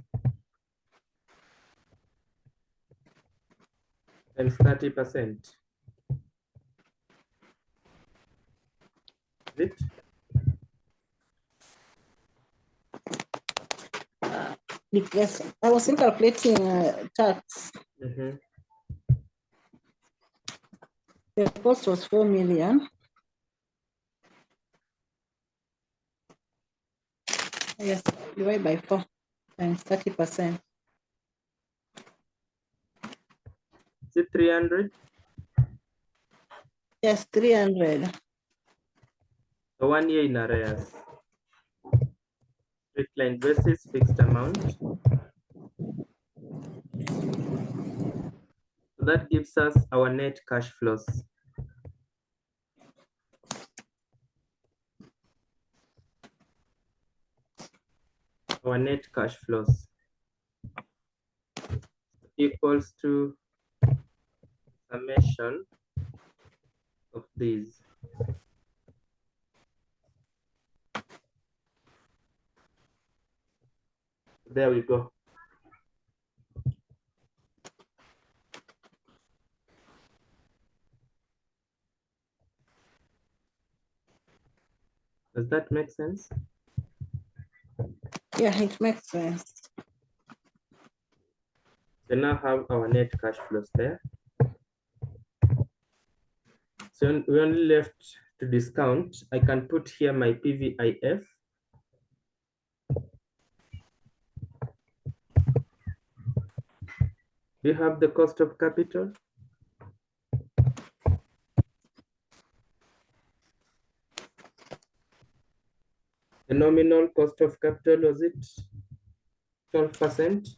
[SPEAKER 1] Times 30%. Is it?
[SPEAKER 2] Because I was calculating tax.
[SPEAKER 1] Mhm.
[SPEAKER 2] The cost was 4 million. Yes, divide by 4 times 30%.
[SPEAKER 1] Is it 300?
[SPEAKER 2] Yes, 300.
[SPEAKER 1] So 1 year in arrears. Straight line basis, fixed amount. So that gives us our net cash flows. Our net cash flows equals to summation of these. There we go. Does that make sense?
[SPEAKER 2] Yeah, it makes sense.
[SPEAKER 1] We now have our net cash flows there. So we only left to discount. I can put here my PVIF. Do you have the cost of capital? The nominal cost of capital, was it 12%?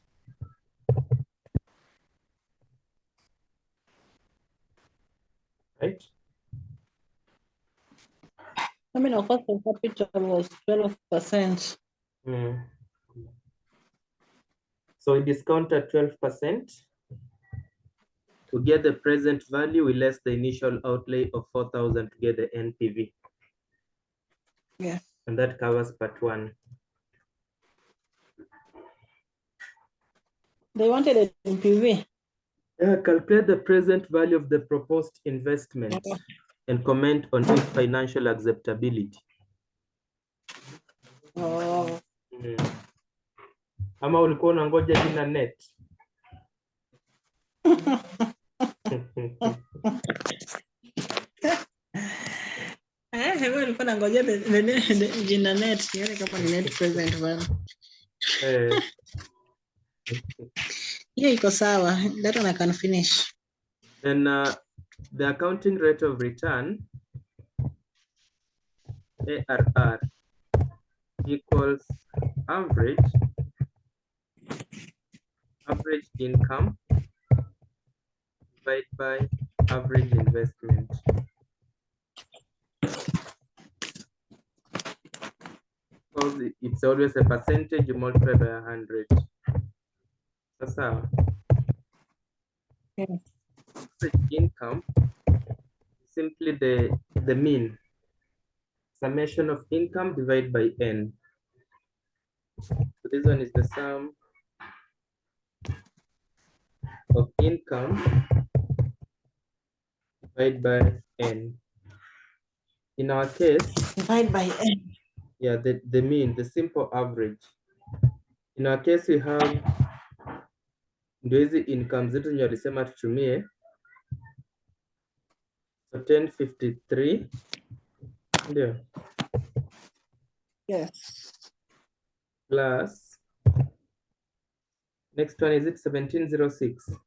[SPEAKER 1] Right?
[SPEAKER 2] Nominal cost of capital was 12%.
[SPEAKER 1] So we discount at 12%. We get the present value, we less the initial outlay of 4,000 to get the NPV.
[SPEAKER 2] Yeah.
[SPEAKER 1] And that covers part 1.
[SPEAKER 2] They wanted it in PV.
[SPEAKER 1] Calculate the present value of the proposed investment and comment on its financial acceptability.
[SPEAKER 2] Oh.
[SPEAKER 1] Ama ulikuwa unangoja jina net?
[SPEAKER 2] Hebu nilikuwa nangojea jina net nione kama ni net present bana. Hiyo iko sawa. That one I can finish.
[SPEAKER 1] Then the accounting rate of return, ARR, equals average income divided by average investment. Because it's always a percentage multiplied by 100. That's how.
[SPEAKER 2] Okay.
[SPEAKER 1] Average income is simply the mean. Summation of income divided by n. So this one is the sum of income divided by n. In our case,
[SPEAKER 2] Divide by n.
[SPEAKER 1] yeah, the mean, the simple average. In our case, we have ndio hizi income zetu ndio alisema tutumie. So 1053 ndio.
[SPEAKER 2] Yes.
[SPEAKER 1] Plus next one is it 1706.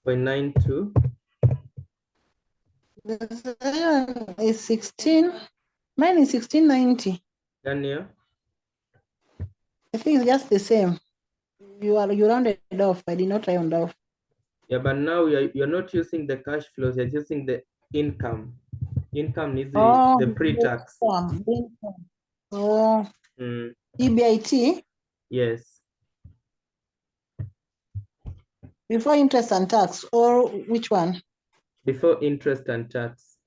[SPEAKER 1] 0.92.
[SPEAKER 2] Is 16. Mine is 1690.
[SPEAKER 1] Daniel.
[SPEAKER 2] I think it's just the same. You rounded off. I did not round off.
[SPEAKER 1] Yeah, but now you're not using the cash flows, you're using the income. Income is the pre-tax.
[SPEAKER 2] Oh, EBIT?
[SPEAKER 1] Yes.
[SPEAKER 2] Before interest and tax, or which one?
[SPEAKER 1] Before interest and tax.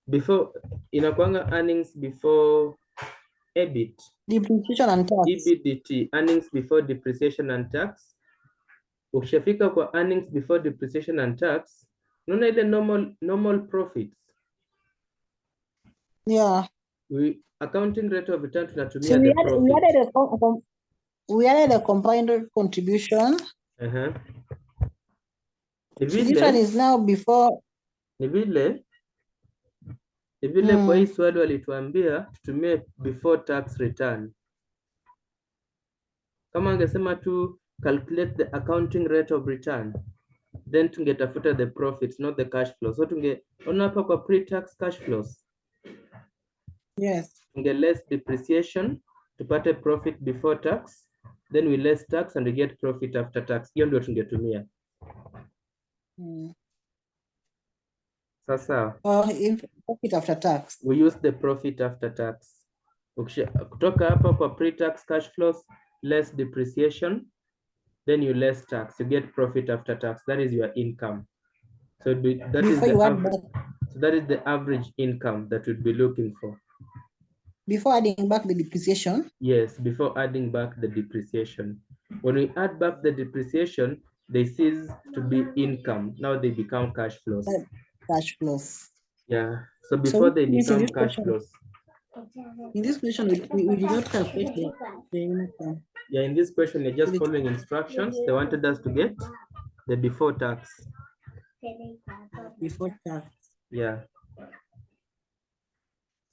[SPEAKER 1] Before inakuanga earnings before EBIT.
[SPEAKER 2] Depreciation and tax.
[SPEAKER 1] EBIT, earnings before depreciation and tax. Ukishafika kwa earnings before depreciation and tax, unaona ile normal profits.
[SPEAKER 2] Yeah.
[SPEAKER 1] Accounting rate of return tunatumia
[SPEAKER 2] So
[SPEAKER 1] the profit.
[SPEAKER 2] We added a combined contribution. This one is now before.
[SPEAKER 1] Ni vile kwa hii swali walituambia tutumie before tax return. Kama angesema tu calculate the accounting rate of return, then tungetafuta the profits, not the cash flow. So tungeona hapa kwa pre-tax cash flows.
[SPEAKER 2] Yes.
[SPEAKER 1] Tunge less depreciation, tupate profit before tax, then we less tax and we get profit after tax. Hiyo ndio tungetumia. Sasa.
[SPEAKER 2] Profit after tax.
[SPEAKER 1] We use the profit after tax. Kutoka hapa kwa pre-tax cash flows, less depreciation, then you less tax, you get profit after tax. That is your income. So that is the average. So that is the average income that we'd be looking for.
[SPEAKER 2] Before adding back the depreciation?
[SPEAKER 1] Yes, before adding back the depreciation. When we add back the depreciation, they cease to be income. Now they become cash flows.
[SPEAKER 2] Cash flows.
[SPEAKER 1] Yeah. So before they become cash flows.
[SPEAKER 2] In this question, we did not calculate the income.
[SPEAKER 1] Yeah, in this question, you're just following instructions. They wanted us to get the before tax.
[SPEAKER 2] Before tax.
[SPEAKER 1] Yeah.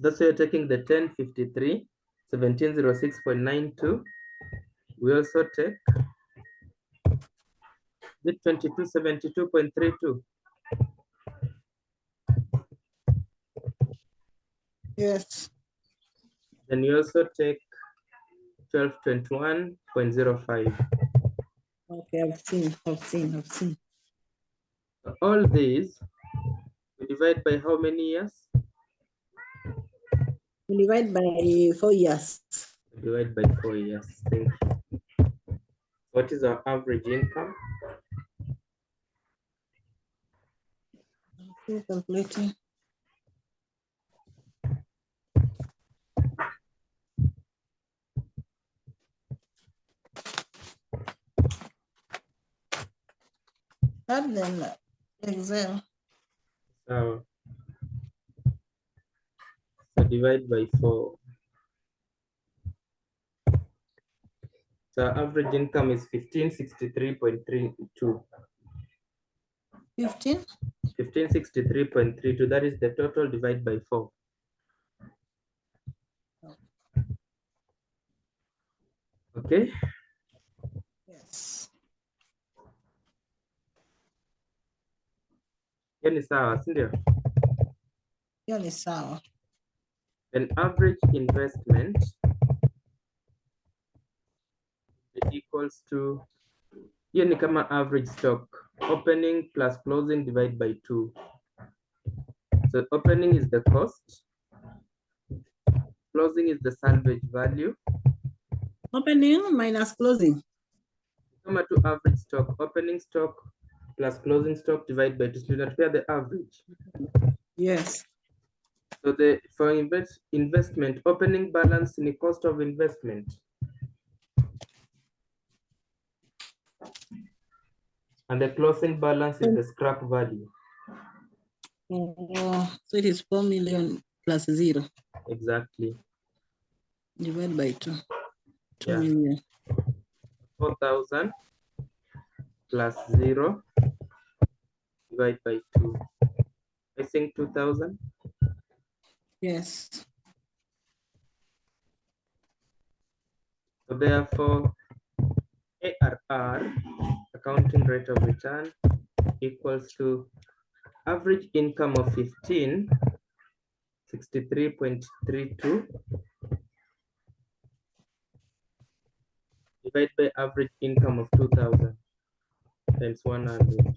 [SPEAKER 1] That's why you're taking the 1053, 1706.92. We also take the 2272.32.
[SPEAKER 2] Yes.
[SPEAKER 1] Then you also take 1221.05.
[SPEAKER 2] Okay, I've seen.
[SPEAKER 1] All these we divide by how many years?
[SPEAKER 2] We divide by 4 years.
[SPEAKER 1] Divide by 4 years. Thank you. What is our average income?
[SPEAKER 2] Okay, calculating. And then Excel.
[SPEAKER 1] So divide by 4. So average income is 1563.32.
[SPEAKER 2] 15?
[SPEAKER 1] 1563.32. That is the total divided by 4. Okay.
[SPEAKER 2] Yes.
[SPEAKER 1] Hiyo ni sawa, si ndio?
[SPEAKER 2] Hiyo ni sawa.
[SPEAKER 1] An average investment equals to, hiyo ni kama average stock, opening plus closing divided by 2. So opening is the cost, closing is the salvage value.
[SPEAKER 2] Opening minus closing.
[SPEAKER 1] Kama to average stock, opening stock plus closing stock divided by 2, so tunatupia the average.
[SPEAKER 2] Yes.
[SPEAKER 1] So for investment, opening balance in the cost of investment. And the closing balance is the scrap value.
[SPEAKER 2] So it is 4 million plus 0.
[SPEAKER 1] Exactly.
[SPEAKER 2] Divided by 2. 2
[SPEAKER 1] Yeah.
[SPEAKER 2] million.
[SPEAKER 1] 4,000 plus 0 divided by 2. I think 2,000.
[SPEAKER 2] Yes.
[SPEAKER 1] So therefore, ARR, accounting rate of return, equals to average income of 1563.32 divided by average income of 2,000 times 100.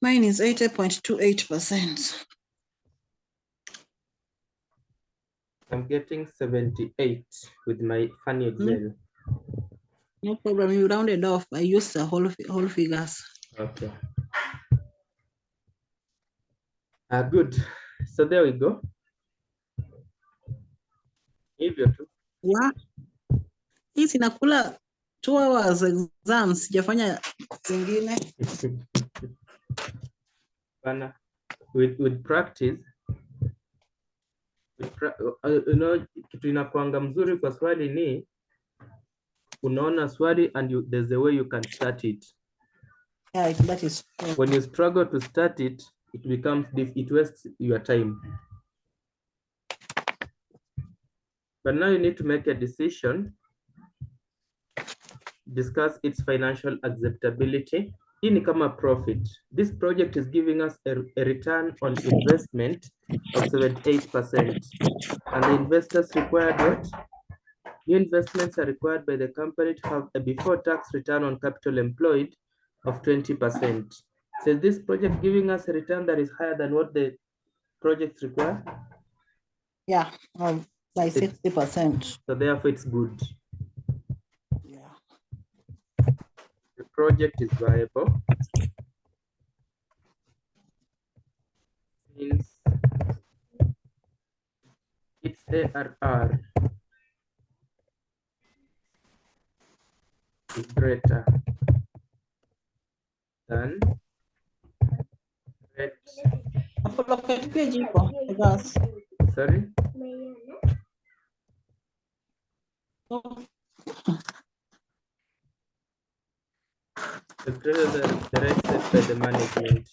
[SPEAKER 2] Mine is 80.28%.
[SPEAKER 1] I'm getting 78 with my funny Excel.
[SPEAKER 2] No problem. You rounded off. I used the whole figures.
[SPEAKER 1] Okay. Good. So there we go. Hivyo tu.
[SPEAKER 2] Wa? Hii sinakula 2 hours exams. Sijafanya zingine.
[SPEAKER 1] With practice, you know, kitu inakuanga mzuri kwa swali ni unaona swali and there's a way you can start it.
[SPEAKER 2] Yeah, that is true.
[SPEAKER 1] When you struggle to start it, it wastes your time. But now you need to make a decision, discuss its financial acceptability. Hii ni kama profit. This project is giving us a return on investment of 78%. And the investors required what? New investments are required by the company to have a before-tax return on capital employed of 20%. So is this project giving us a return that is higher than what the projects require?
[SPEAKER 2] Yeah, by 60%.
[SPEAKER 1] So therefore it's good.
[SPEAKER 2] Yeah.
[SPEAKER 1] The project is viable since its ARR is greater than rate. Sorry? It's greater than the rate set by the management.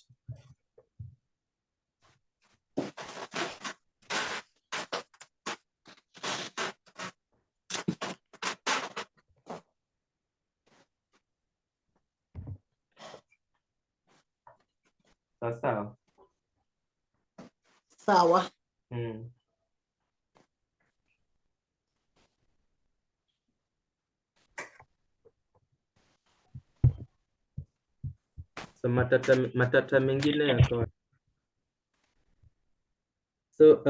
[SPEAKER 1] Sawa.
[SPEAKER 2] Sawa.
[SPEAKER 1] So matata mengine yako. So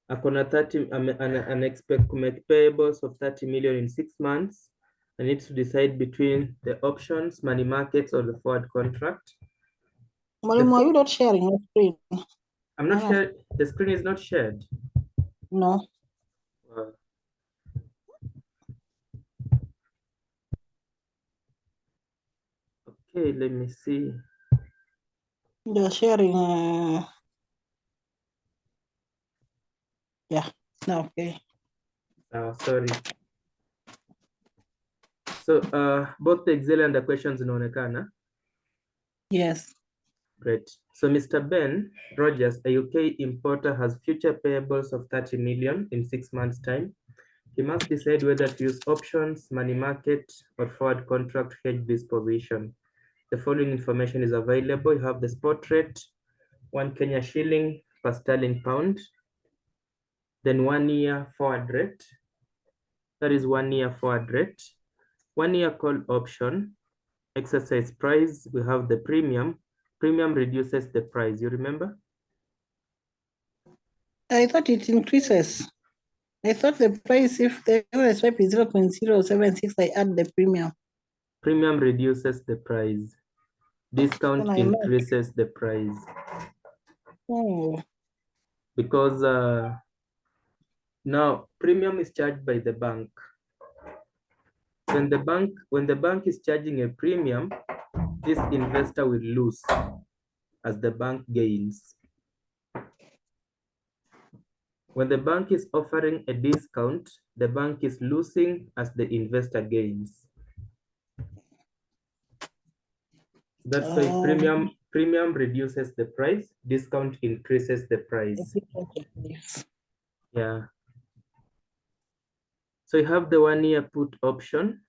[SPEAKER 1] akona 30 an expect to make payables of 30 million in 6 months. I need to decide between the options, money markets, or the forward contract.
[SPEAKER 2] Mwalimu, are you not sharing your screen?
[SPEAKER 1] I'm not sure. The screen is not shared.
[SPEAKER 2] No.
[SPEAKER 1] Okay, let me see.
[SPEAKER 2] You're sharing. Yeah. No, okay.
[SPEAKER 1] Sorry. So both the Excel and the questions inaonekana.
[SPEAKER 2] Yes.
[SPEAKER 1] Great. So Mr. Ben Rogers, a UK importer, has future payables of 30 million in 6 months' time. He must decide whether to use options, money market, or forward contract to hedge this position. The following information is available. You have the spot rate, 1 Kenya shilling per sterling pound, then 1 year forward rate. That is 1 year forward rate. 1 year call option, exercise price. We have the premium. Premium reduces the price. You remember?
[SPEAKER 2] I thought it increases. I thought the price, if the swipe is 0.076, I add the premium.
[SPEAKER 1] Premium reduces the price. Discount increases the price.
[SPEAKER 2] Oh.
[SPEAKER 1] Because now premium is charged by the bank. When the bank is charging a premium, this investor will lose as the bank gains. When the bank is offering a discount, the bank is losing as the investor gains. That's why premium reduces the price, discount increases the price. Yeah. So you have the 1 year put option,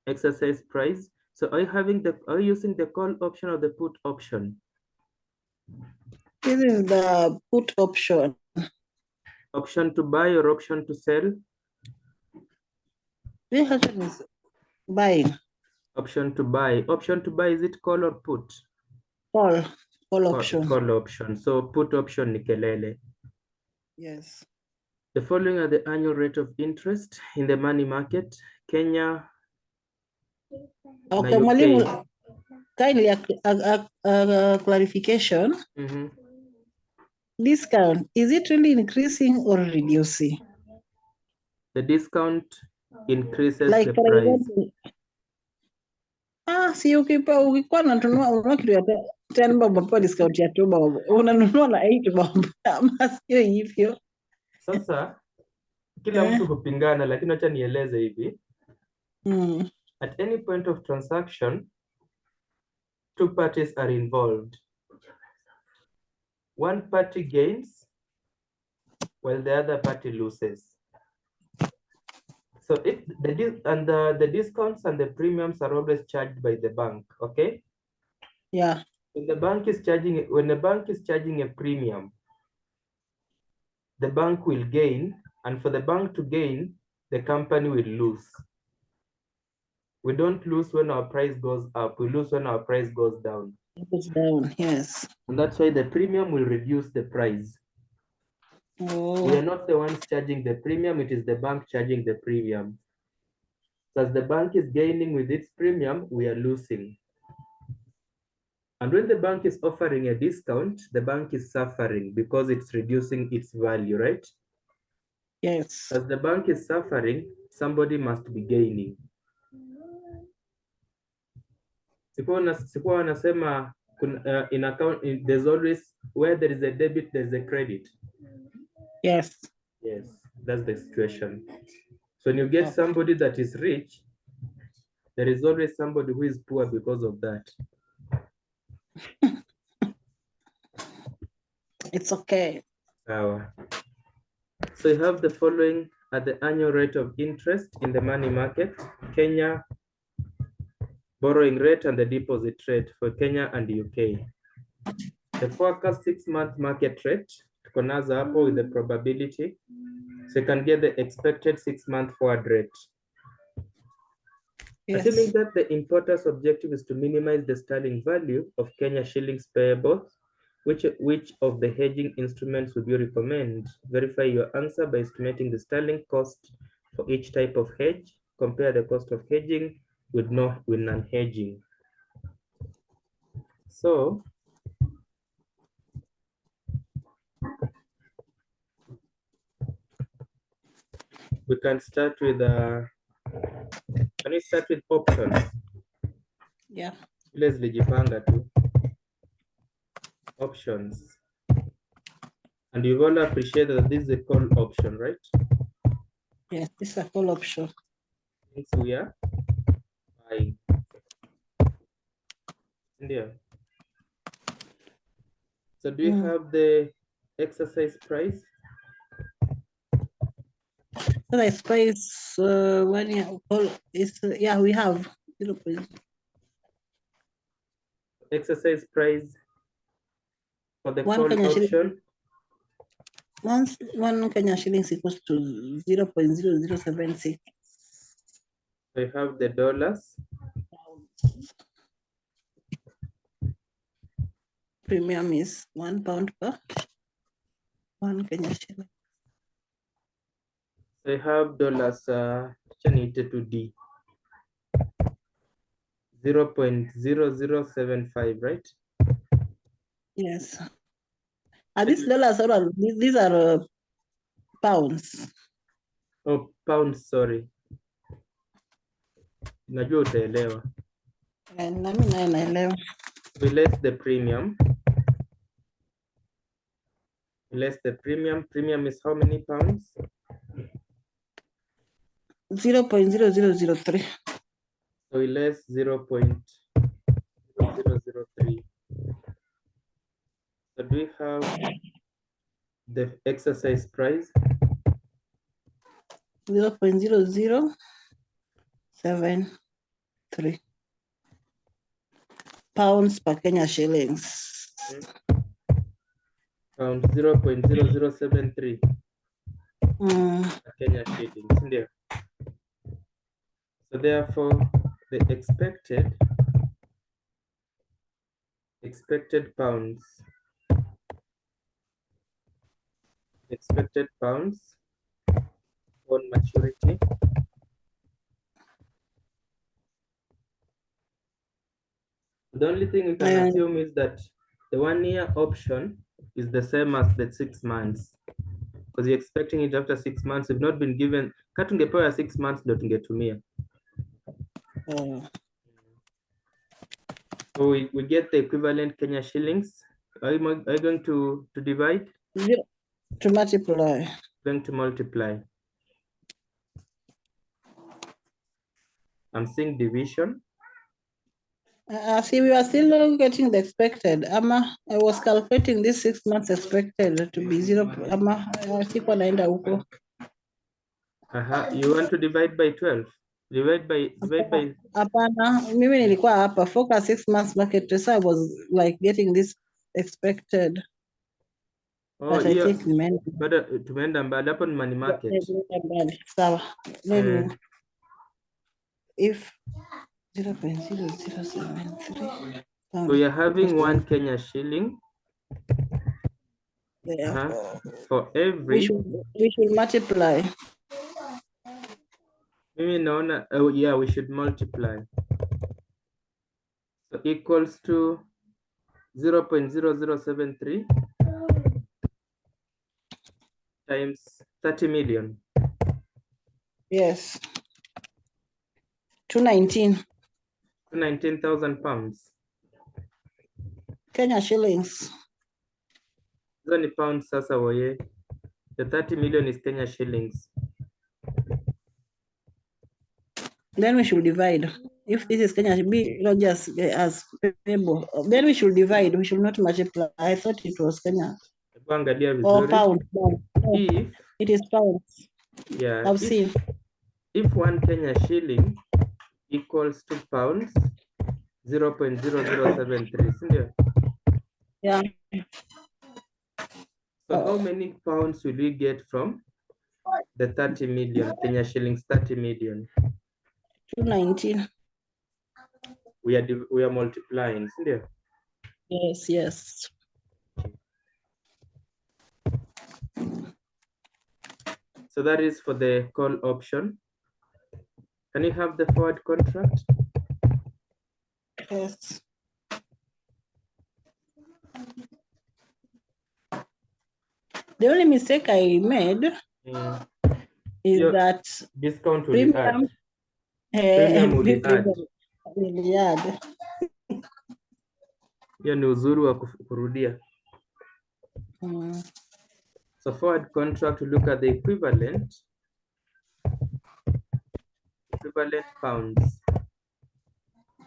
[SPEAKER 1] exercise price. So are you using the call option or the put option?
[SPEAKER 2] This is the put option.
[SPEAKER 1] Option to buy or option to sell?
[SPEAKER 2] This option is buying.
[SPEAKER 1] Option to buy. Option to buy, is it call or put?
[SPEAKER 2] Call option.
[SPEAKER 1] Call option. So put option ni kelele.
[SPEAKER 2] Yes.
[SPEAKER 1] The following are the annual rate of interest in the money market. Kenya.
[SPEAKER 2] Okay, Mwalimu, kindly a clarification. Discount, is it really increasing or reducing?
[SPEAKER 1] The discount increases
[SPEAKER 2] like
[SPEAKER 1] the price.
[SPEAKER 2] Si ukikuwa unanunua kitu ya 10 bob unapewa discount ya 2 bob. Unanunua na 8 bob. Ama sio hivyo.
[SPEAKER 1] Sasa kila mtu hupingana, lakini acha nieleze hivi. At any point of transaction, two parties are involved. One party gains while the other party loses. So if the discounts and the premiums are always charged by the bank, okay?
[SPEAKER 2] Yeah.
[SPEAKER 1] When the bank is charging a premium, the bank will gain, and for the bank to gain, the company will lose. We don't lose when our price goes up, we lose when our price goes down.
[SPEAKER 2] It goes down, yes.
[SPEAKER 1] And that's why the premium will reduce the price. We are not the ones charging the premium, it is the bank charging the premium. So as the bank is gaining with its premium, we are losing. And when the bank is offering a discount, the bank is suffering because it's reducing its value, right?
[SPEAKER 2] Yes.
[SPEAKER 1] As the bank is suffering, somebody must be gaining. Sikuwa wanasema in account, there's always, where there is a debit, there's a credit.
[SPEAKER 2] Yes.
[SPEAKER 1] Yes, that's the situation. So when you get somebody that is rich, there is always somebody who is poor because of that.
[SPEAKER 2] It's okay.
[SPEAKER 1] So you have the following at the annual rate of interest in the money market: Kenya borrowing rate and the deposit rate for Kenya and UK. The forecast 6-month market rate, tuko nazo hapo with the probability. So you can get the expected 6-month forward rate. Yes. Assuming that the importer's objective is to minimize the sterling value of Kenya shillings payable, which of the hedging instruments would you recommend? Verify your answer by estimating the sterling cost for each type of hedge. Compare the cost of hedging with non-hedging. So we can start with can we start with options?
[SPEAKER 2] Yeah.
[SPEAKER 1] Let's lijipanga tu. Options. And you've all appreciated that this is a call option, right?
[SPEAKER 2] Yes, this is a call option.
[SPEAKER 1] Since we are buying. Yeah. So do you have the exercise price?
[SPEAKER 2] So I space when you call is yeah, we have 0.
[SPEAKER 1] Exercise price for the
[SPEAKER 2] One
[SPEAKER 1] call
[SPEAKER 2] Kenya shilling.
[SPEAKER 1] option.
[SPEAKER 2] One Kenya shillings equals to 0.0076.
[SPEAKER 1] So you have the dollars.
[SPEAKER 2] Premium is £1 per 1 Kenya shilling.
[SPEAKER 1] So you have dollars to D 0.0075, right?
[SPEAKER 2] Yes. Are these dollars or these are pounds?
[SPEAKER 1] Oh, pounds, sorry. Najua utaelewa.
[SPEAKER 2] Nami naye naelewa.
[SPEAKER 1] We less the premium. Less the premium. Premium is how many pounds?
[SPEAKER 2] 0.0003.
[SPEAKER 1] So we less 0.0003. So do we have the exercise price?
[SPEAKER 2] 0.0073 pounds per Kenya shillings.
[SPEAKER 1] Pound 0.0073 Kenya shillings. India. So therefore, the expected pounds on maturity the only thing we can assume is that the 1 year option is the same as the 6 months because you're expecting it after 6 months. If not been given katungepewa 6 months ndio tungetumia. So we get the equivalent Kenya shillings. Are you going to divide?
[SPEAKER 2] To multiply.
[SPEAKER 1] Going to multiply. I'm seeing division.
[SPEAKER 2] See, we are still getting the expected. I was calculating this 6 months expected to be 0. Naenda huko.
[SPEAKER 1] You want to divide by 12? Divide by.
[SPEAKER 2] Hapana, mimi nilikuwa hapa focus 6 months market, so I was like getting this expected.
[SPEAKER 1] Oh,
[SPEAKER 2] but I think
[SPEAKER 1] tumeenda mbali hapo ni money market.
[SPEAKER 2] Sawa. If 0.0073.
[SPEAKER 1] So you're having 1 Kenya shilling. For every.
[SPEAKER 2] We should multiply.
[SPEAKER 1] Mimi naona, oh yeah, we should multiply. So equals to 0.0073 times 30 million.
[SPEAKER 2] Yes. 219.
[SPEAKER 1] 219,000 pounds.
[SPEAKER 2] Kenya shillings.
[SPEAKER 1] Hizo ni pounds sasa woye. The 30 million is Kenya shillings.
[SPEAKER 2] Then we should divide. If this is Kenya, should be not just as payable. Then we should divide. We should not multiply. I thought it was Kenya. Or pound.
[SPEAKER 1] If
[SPEAKER 2] it is pounds.
[SPEAKER 1] Yeah.
[SPEAKER 2] I've seen.
[SPEAKER 1] If 1 Kenya shilling equals to pounds 0.0073.
[SPEAKER 2] Yeah.
[SPEAKER 1] So how many pounds will we get from the 30 million Kenya shillings? 30 million.
[SPEAKER 2] 219.
[SPEAKER 1] We are multiplying, isn't it?
[SPEAKER 2] Yes, yes.
[SPEAKER 1] So that is for the call option. Can you have the forward contract?
[SPEAKER 2] Yes. The only mistake I made is that
[SPEAKER 1] discount will
[SPEAKER 2] premium,
[SPEAKER 1] premium will add. Hiyo ni uzuri wa kurudia. So forward contract, we look at the equivalent pounds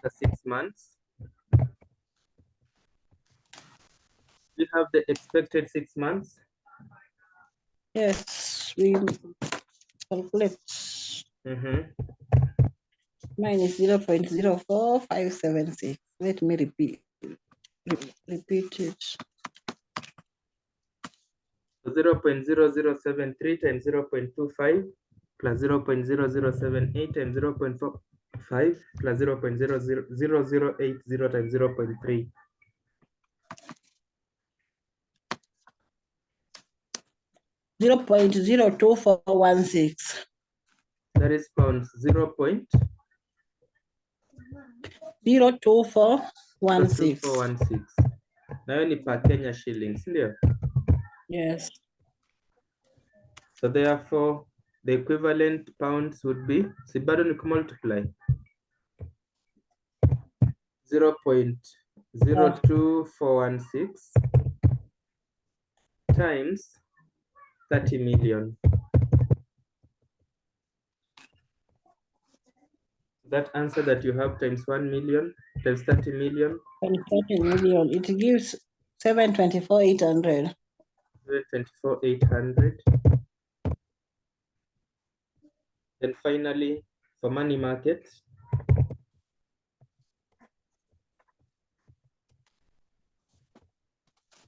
[SPEAKER 1] for 6 months. We have the expected 6 months.
[SPEAKER 2] Yes, we calculate. Mine is 0.04576. Let me repeat it.
[SPEAKER 1] So 0.0073 times 0.25 plus 0.0078 times 0.45 plus 0.00080 times 0.3.
[SPEAKER 2] $0.02416.
[SPEAKER 1] That is pounds
[SPEAKER 2] 0.02416.
[SPEAKER 1] Nayo ni per Kenya shillings, ndio?
[SPEAKER 2] Yes.
[SPEAKER 1] So therefore, the equivalent pounds would be, si bado ni multiply 0.02416 times 30 million. That answer that you have times 1 million times 30 million.
[SPEAKER 2] And 30 million, it gives 724,800.
[SPEAKER 1] 724,800. Then finally, for money market,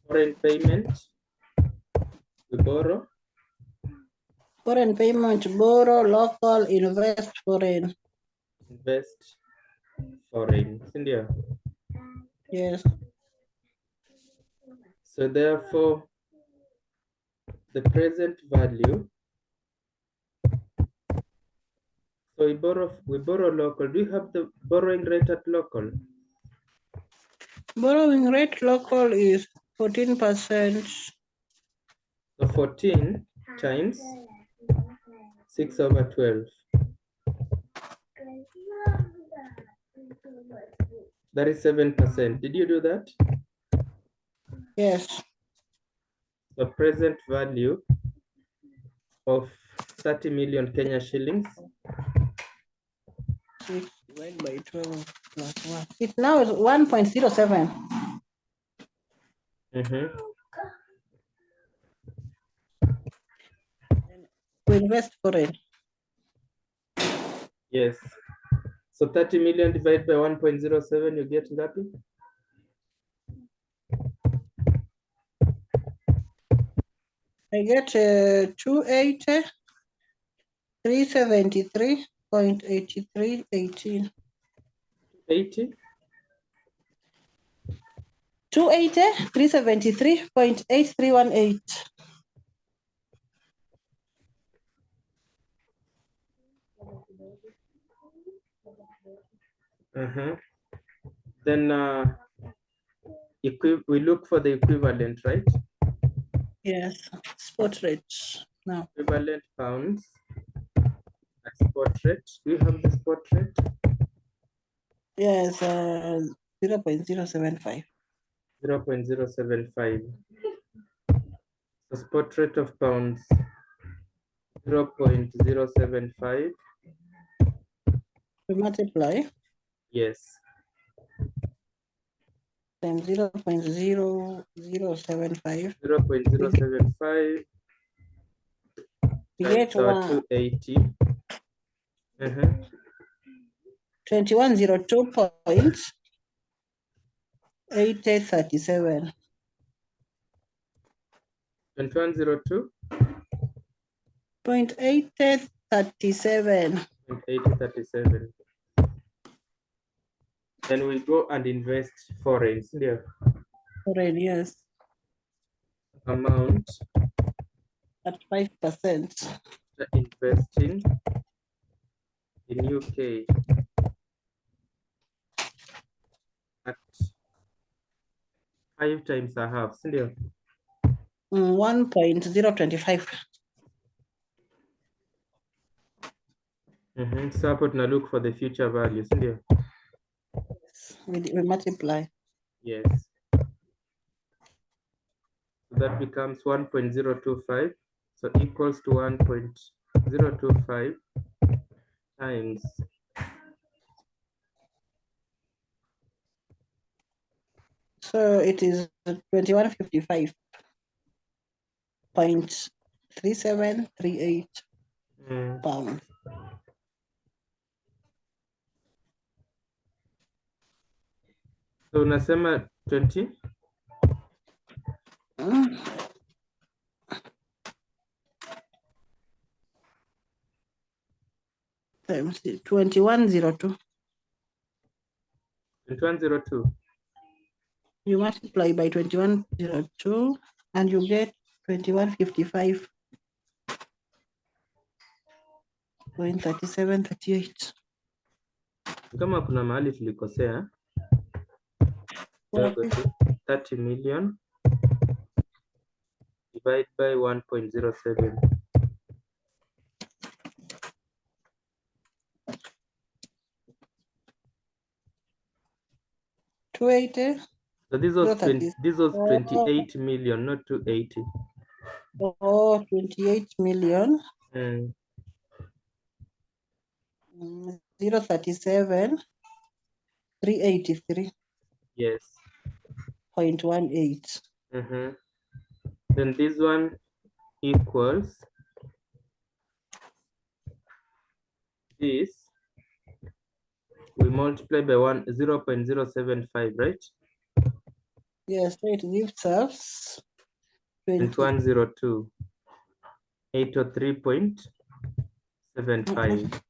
[SPEAKER 1] foreign payment, we borrow.
[SPEAKER 2] Foreign payment, borrow, local, invest, foreign.
[SPEAKER 1] Invest, foreign, India.
[SPEAKER 2] Yes.
[SPEAKER 1] So therefore, the present value. So we borrow local. Do you have the borrowing rate at local?
[SPEAKER 2] Borrowing rate local is 14%.
[SPEAKER 1] So 14 times 6/12. That is 7%. Did you do that?
[SPEAKER 2] Yes.
[SPEAKER 1] The present value of 30 million Kenya shillings.
[SPEAKER 2] 6 divided by 12 plus 1. It now is 1.07. We invest foreign.
[SPEAKER 1] Yes. So 30 million divided by 1.07, you get ngapi?
[SPEAKER 2] I get 280, 373.8318.
[SPEAKER 1] 80?
[SPEAKER 2] 280, 373.8318.
[SPEAKER 1] Then we look for the equivalent, right?
[SPEAKER 2] Yes, spot rates now.
[SPEAKER 1] Equivalent pounds at spot rate. Do you have the spot rate?
[SPEAKER 2] Yes, 0.075.
[SPEAKER 1] 0.075. The spot rate of pounds 0.075.
[SPEAKER 2] We multiply.
[SPEAKER 1] Yes.
[SPEAKER 2] Times 0.0075.
[SPEAKER 1] 0.075.
[SPEAKER 2] We get
[SPEAKER 1] 280.
[SPEAKER 2] 2102.8037.
[SPEAKER 1] 2102.
[SPEAKER 2] 0.8037.
[SPEAKER 1] 8037. Then we go and invest foreign.
[SPEAKER 2] Foreign, yes.
[SPEAKER 1] Amount
[SPEAKER 2] at 5%.
[SPEAKER 1] Investing in UK at 5 times a half.
[SPEAKER 2] 1.025.
[SPEAKER 1] So hapo tuna look for the future values, ndio?
[SPEAKER 2] We multiply.
[SPEAKER 1] Yes. that becomes 1.025. So equals to 1.025 times
[SPEAKER 2] so it is 2155.3738 pounds.
[SPEAKER 1] So unasema 20
[SPEAKER 2] times 2102.
[SPEAKER 1] 2102.
[SPEAKER 2] You multiply by 2102 and you get 2155.3738.
[SPEAKER 1] Kama kuna mahali tulikosea, 30 million divided by 1.07.
[SPEAKER 2] So
[SPEAKER 1] this was 28 million, not 280.
[SPEAKER 2] Oh, 28 million. 037 383.
[SPEAKER 1] Yes.
[SPEAKER 2] 0.18.
[SPEAKER 1] Then this one equals this. We multiply by 0.075, right?
[SPEAKER 2] Yes, so it gives us
[SPEAKER 1] 2102. 803.75.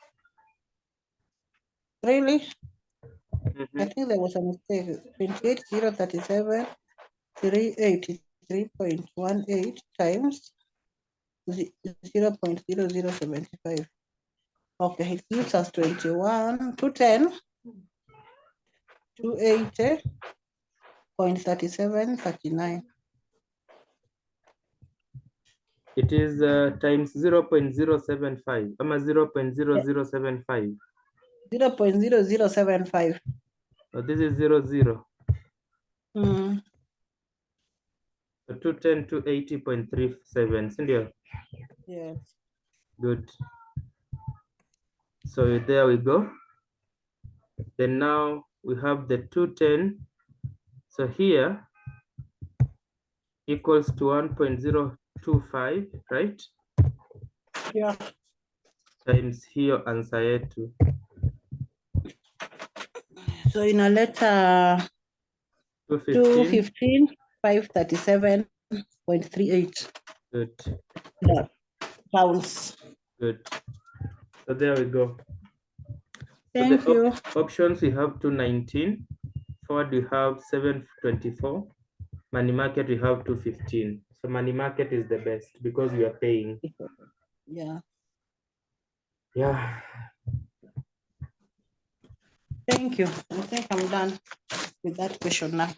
[SPEAKER 2] Really? I think there was a mistake. 28037 383.18 times 0.0075. Okay, it gives us 210 280.3739.
[SPEAKER 1] It is times 0.075. Ama 0.0075.
[SPEAKER 2] 0.0075.
[SPEAKER 1] So this is 00. So 210 to 80.37. Sindio?
[SPEAKER 2] Yes.
[SPEAKER 1] Good. So there we go. Then now we have the 210. So here equals to 1.025, right?
[SPEAKER 2] Yeah.
[SPEAKER 1] Times here answer yetu.
[SPEAKER 2] So in a letter 215 537.38.
[SPEAKER 1] Good.
[SPEAKER 2] Pounds.
[SPEAKER 1] Good. So there we go.
[SPEAKER 2] Thank you.
[SPEAKER 1] Options we have 219. Forward we have 724. Money market we have 215. So money market is the best because we are paying.
[SPEAKER 2] Yeah.
[SPEAKER 1] Yeah.
[SPEAKER 2] Thank you. I think I'm done with that question now.